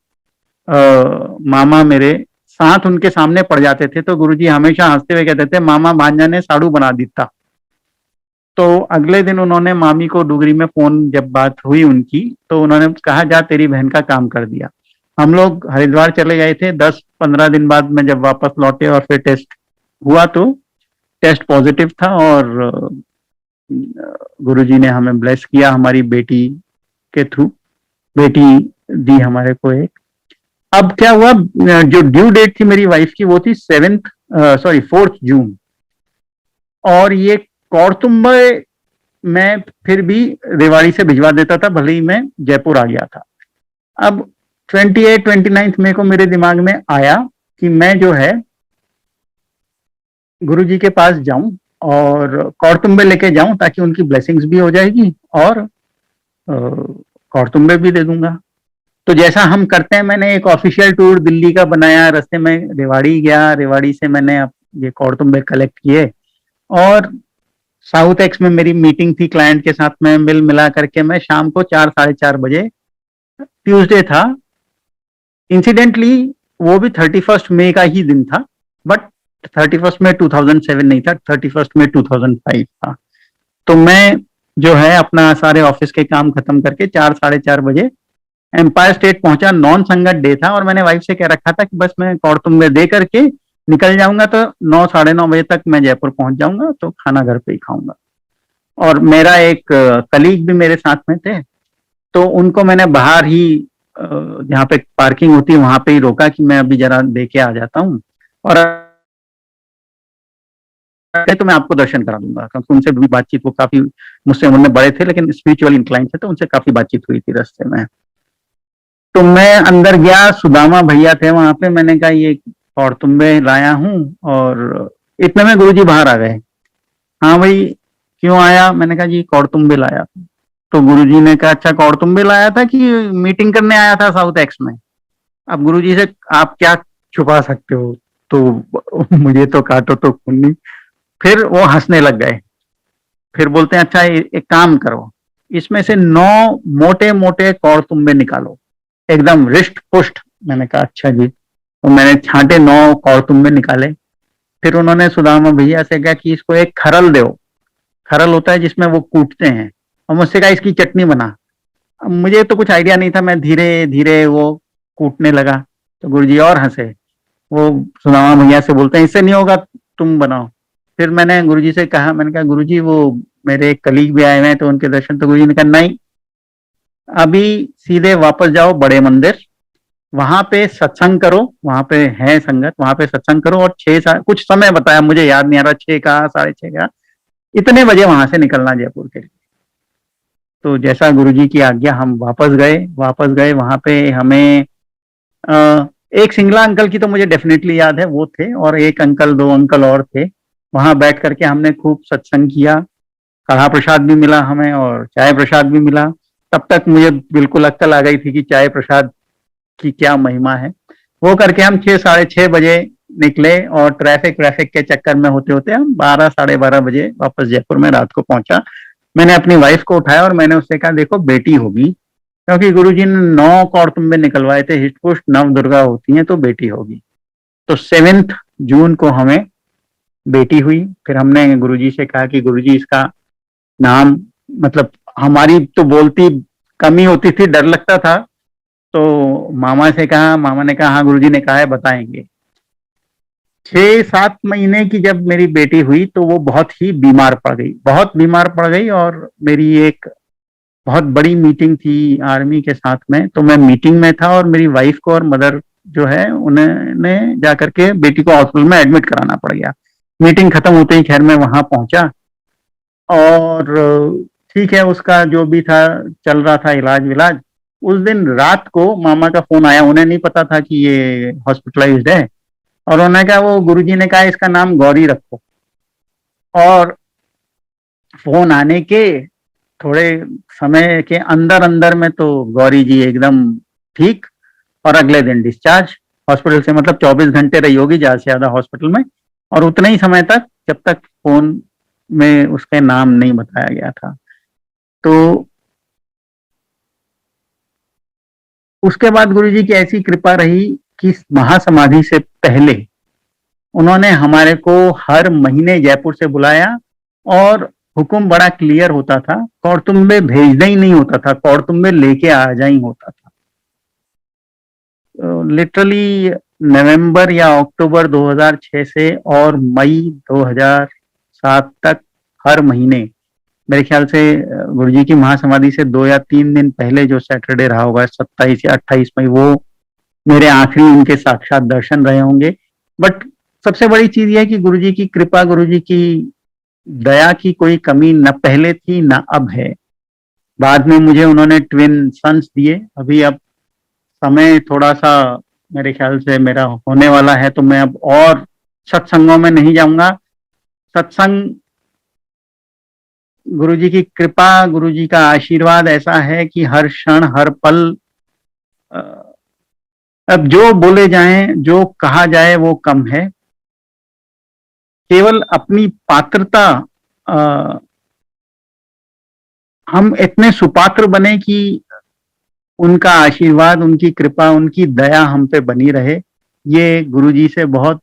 मामा मेरे साथ उनके सामने पड़ जाते थे तो गुरुजी हमेशा हंसते हुए कहते थे, मामा भांजा ने साड़ू बना दिता। तो अगले दिन उन्होंने मामी को डुगरी में फोन जब बात हुई उनकी, तो उन्होंने कहा जा तेरी बहन का काम कर दिया। हम लोग हरिद्वार चले गए थे। 10-15 दिन बाद में जब वापस लौटे और फिर टेस्ट हुआ तो टेस्ट पॉजिटिव था, और गुरुजी ने हमें ब्लेस किया हमारी बेटी के थ्रू। बेटी दी हमारे को एक। अब क्या हुआ, जो ड्यू डेट थी मेरी वाइफ की वो थी 4 जून, और ये कौड़तुंबे मैं फिर भी रेवाड़ी से भिजवा देता था, भले ही मैं जयपुर आ गया था। अब 28-29 मई को मेरे दिमाग में आया कि मैं जो है गुरुजी के पास जाऊं और कौड़तुंबे लेके जाऊं, ताकि उनकी ब्लेसिंग्स भी हो जाएगी और कौड़तुंबे भी दे दूंगा। तो जैसा हम करते हैं, मैंने एक ऑफिशियल टूर दिल्ली का बनाया, रास्ते में रेवाड़ी गया, रेवाड़ी से मैंने ये कौड़तुंबे कलेक्ट किए, और साउथ एक्स में मेरी मीटिंग थी क्लाइंट के साथ में, मिला करके मैं शाम को 4-4:30 बजे, ट्यूसडे था इंसिडेंटली, वो भी 31 मई का ही दिन था, बट 31 मई 2007 नहीं था, 31 मई 2005 था। तो मैं जो है अपना सारे ऑफिस के काम खत्म करके 4-4:30 बजे एम्पायर स्टेट पहुंचा। नॉन संगत डे था, और मैंने वाइफ से कह रखा था कि बस मैं कौड़तुंबे दे करके निकल जाऊंगा तो 9 साढ़े 9 बजे तक मैं जयपुर पहुंच जाऊंगा, तो खाना घर पे ही खाऊंगा। और मेरा एक कलीग भी मेरे साथ में थे, तो उनको मैंने बाहर ही जहाँ पे पार्किंग होती है वहां पे ही रोका कि मैं अभी जरा दे के आ जाता हूँ, और तो मैं आपको दर्शन करा दूंगा, क्योंकि उनसे भी बातचीत, वो काफी मुझसे उम्र में बड़े थे लेकिन स्पिरिचुअल इंक्लाइन थे, तो उनसे काफी बातचीत हुई थी रास्ते में। तो मैं अंदर गया, सुदामा भैया थे वहां पे, मैंने कहा ये कौड़तुम्बे लाया हूँ, और इतने में गुरुजी बाहर आ गए। हाँ भाई, क्यों आया? मैंने कहा जी कौड़तुम्बे लाया। तो गुरुजी ने कहा अच्छा कौड़तुम्बे लाया था कि मीटिंग करने आया था साउथ एक्स में? अब गुरुजी से आप क्या छुपा सकते हो, तो मुझे तो काटो तो खून नहीं। फिर वो हंसने लग गए, फिर बोलते हैं अच्छा एक काम करो, इसमें से 9 मोटे मोटे कौड़तुम्बे निकालो, एकदम रिष्ट पुष्ट। मैंने कहा अच्छा जी। तो मैंने छांटे 9 कौड़तुम्बे निकाले। फिर उन्होंने सुदामा भैया से कहा कि इसको एक खरल दो। खरल होता है जिसमें वो कूटते हैं, और मुझसे कहा इसकी चटनी बना। अब मुझे तो कुछ आइडिया नहीं था, मैं धीरे धीरे वो कूटने लगा। तो गुरुजी और हंसे, वो सुदामा भैया से बोलते हैं इससे नहीं होगा, तुम बनाओ। फिर मैंने गुरुजी से कहा, मैंने कहा गुरुजी वो मेरे एक कलीग भी आए हुए हैं तो उनके दर्शन। तो गुरुजी ने कहा नहीं, अभी सीधे वापस जाओ बड़े मंदिर, वहां पे सत्संग करो, वहां पे है संगत, वहां पे सत्संग करो, और कुछ समय बताया, मुझे याद नहीं आ रहा, 6 का 6:30 का, इतने बजे वहां से निकलना जयपुर के लिए। तो जैसा गुरुजी की आज्ञा हम वापस गए वहां पे हमें एक सिंगला अंकल की तो मुझे डेफिनेटली याद है, वो थे, और एक अंकल, 2 अंकल और थे। वहां बैठ करके हमने खूब सत्संग किया, कढ़ा प्रसाद भी मिला हमें और चाय प्रसाद भी मिला। तब तक मुझे बिल्कुल अक्ल आ गई थी कि चाय प्रसाद की क्या महिमा है। वो करके हम 6 साढ़े 6 बजे निकले, और ट्रैफिक व्रैफिक के चक्कर में होते होते हम 12 साढ़े 12 बजे वापस जयपुर में रात को पहुंचा। मैंने अपनी वाइफ को उठाया और मैंने उससे कहा देखो बेटी होगी, क्योंकि गुरुजी ने 9 कौड़तुम्बे निकलवाए थे, हिष्टपुष्ट नव दुर्गा होती हैं तो बेटी होगी। तो 7 जून को हमें बेटी हुई। फिर हमने गुरुजी से कहा कि गुरुजी इसका नाम, मतलब हमारी तो बोलती कमी होती थी, डर लगता था, तो मामा से कहा, मामा ने कहा हाँ गुरुजी ने कहा है बताएंगे। 6-7 महीने की जब मेरी बेटी हुई तो वो बहुत ही बीमार पड़ गई, बहुत बीमार पड़ गई, और मेरी एक बहुत बड़ी मीटिंग थी आर्मी के साथ में, तो मैं मीटिंग में था, और मेरी वाइफ को और मदर जो है उन्होंने जाकर के बेटी को हॉस्पिटल में एडमिट कराना पड़ गया। मीटिंग खत्म होते ही खैर मैं वहां पहुंचा, और ठीक है उसका जो भी था चल रहा था इलाज विलाज। उस दिन रात को मामा का फोन आया, उन्हें नहीं पता था कि ये हॉस्पिटलाइज्ड है, और उन्होंने कहा वो गुरुजी ने कहा इसका नाम गौरी रखो। और फोन आने के थोड़े समय के अंदर अंदर में तो गौरी जी एकदम ठीक, और अगले दिन डिस्चार्ज हॉस्पिटल से, मतलब 24 घंटे रही होगी ज्यादा से ज्यादा हॉस्पिटल में, और उतने ही समय तक जब तक फोन में उसके नाम नहीं बताया गया था। तो उसके बाद गुरुजी की ऐसी कृपा रही कि महासमाधि से पहले उन्होंने हमारे को हर महीने जयपुर से बुलाया, और हुक्म बड़ा क्लियर होता था, कौड़तुम्बे भेजना ही नहीं होता था, कौड़तुम्बे लेके आ जा ही होता था। लिटरली नवंबर या अक्टूबर 2006 से और मई 2007 तक हर महीने, मेरे ख्याल से गुरुजी की महासमाधि से 2 या 3 दिन पहले जो सैटरडे रहा होगा 27 या 28 मई, वो मेरे आखिरी उनके साक्षात दर्शन रहे होंगे। बट सबसे बड़ी चीज यह है कि गुरुजी की कृपा, गुरुजी की दया की कोई कमी न पहले थी न अब है। बाद में मुझे उन्होंने ट्विन सन्स दिए, अभी अब समय थोड़ा सा मेरे ख्याल से मेरा होने वाला है, तो मैं अब और सत्संगों में नहीं जाऊंगा। सत्संग गुरुजी की कृपा, गुरुजी का आशीर्वाद ऐसा है कि हर क्षण हर पल, अब जो बोले जाएं, जो कहा जाए वो कम है। केवल अपनी पात्रता, हम इतने सुपात्र बने कि उनका आशीर्वाद, उनकी कृपा, उनकी दया हम पे बनी रहे। ये गुरुजी से बहुत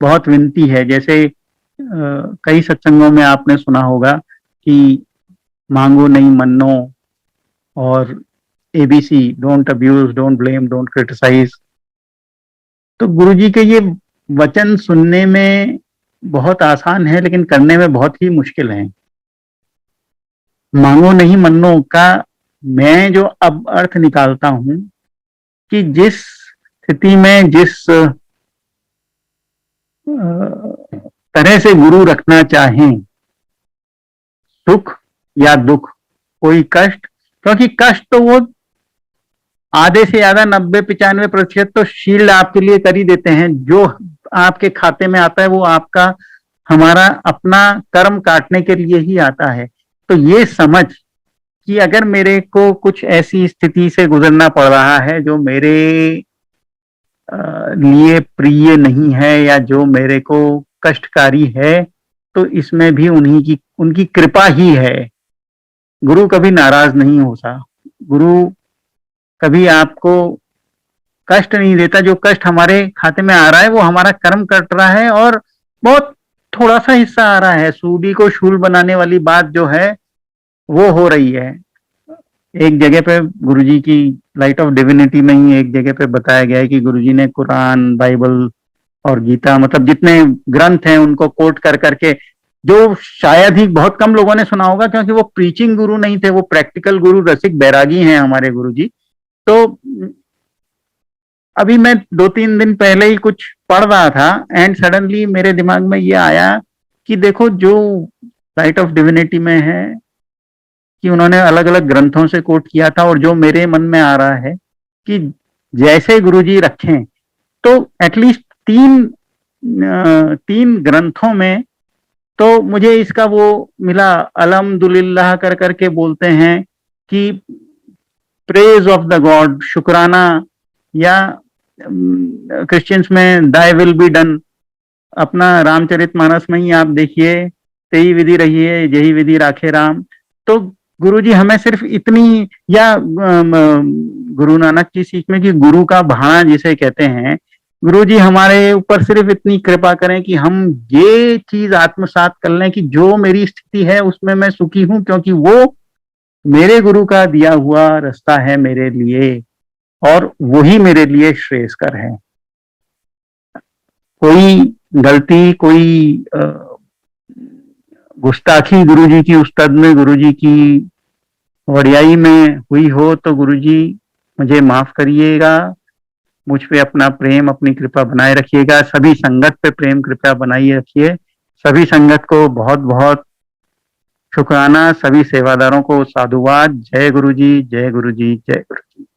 बहुत विनती है। जैसे कई सत्संगों में आपने सुना होगा कि मांगो नहीं मन्नो, और ABC, don't abuse, don't blame, don't criticize. तो गुरुजी के ये वचन सुनने में बहुत आसान है लेकिन करने में बहुत ही मुश्किल है। मांगो नहीं मन्नो का मैं जो अब अर्थ निकालता हूं कि जिस स्थिति में जिस तरह से गुरु रखना चाहें, सुख या दुख, कोई कष्ट, क्योंकि कष्ट तो वो आधे से ज्यादा 90-95% तो शील्ड आपके लिए कर ही देते हैं। जो आपके खाते में आता है वो आपका हमारा अपना कर्म काटने के लिए ही आता है। तो ये समझ कि अगर मेरे को कुछ ऐसी स्थिति से गुजरना पड़ रहा है जो मेरे लिए प्रिय नहीं है या जो मेरे को कष्टकारी है, तो इसमें भी उनकी कृपा ही है। गुरु कभी नाराज नहीं होता, गुरु कभी आपको कष्ट नहीं देता। जो कष्ट हमारे खाते में आ रहा है वो हमारा कर्म कट रहा है और बहुत थोड़ा सा हिस्सा आ रहा है। सूदी को शूल बनाने वाली बात जो है वो हो रही है। एक जगह पे गुरुजी की लाइट ऑफ डिविनिटी में ही एक जगह पे बताया गया है कि गुरुजी ने कुरान, बाइबल और गीता, मतलब जितने ग्रंथ हैं उनको कोट कर करके, जो शायद ही बहुत कम लोगों ने सुना होगा क्योंकि वो प्रीचिंग गुरु नहीं थे, वो प्रैक्टिकल गुरु, रसिक बैरागी हैं हमारे गुरुजी। तो अभी मैं 2-3 दिन पहले ही कुछ पढ़ रहा था एंड सडनली मेरे दिमाग में ये आया कि देखो जो लाइट ऑफ डिविनिटी में है कि उन्होंने अलग अलग ग्रंथों से कोट किया था, और जो मेरे मन में आ रहा है कि जैसे गुरुजी रखें तो एटलीस्ट तीन ग्रंथों में तो मुझे इसका वो मिला, अलहम्दुलिल्लाह कर करके बोलते हैं कि प्रेज ऑफ द गॉड, शुक्राना, या क्रिश्चियंस में दाई विल बी डन। अपना रामचरितमानस में ही आप देखिए, तेई विधि रही है यही विधि राखे राम। तो गुरुजी हमें सिर्फ इतनी, या गुरु नानक की सीख में कि गुरु का भाणा जिसे कहते हैं, गुरुजी हमारे ऊपर सिर्फ इतनी कृपा करें कि हम ये चीज आत्मसात कर लें कि जो मेरी स्थिति है उसमें मैं सुखी हूं, क्योंकि वो मेरे गुरु का दिया हुआ रास्ता है मेरे लिए और वही मेरे लिए श्रेयस्कर है। कोई गलती, कोई गुस्ताखी गुरुजी की उस्तद में, गुरुजी की वडियाई में हुई हो तो गुरुजी मुझे माफ करिएगा। मुझ पे अपना प्रेम, अपनी कृपा बनाए रखिएगा। सभी संगत पे प्रेम कृपा बनाए रखिए। सभी संगत को बहुत बहुत शुक्राना, सभी सेवादारों को साधुवाद। जय गुरुजी, जय गुरुजी, जय गुरु।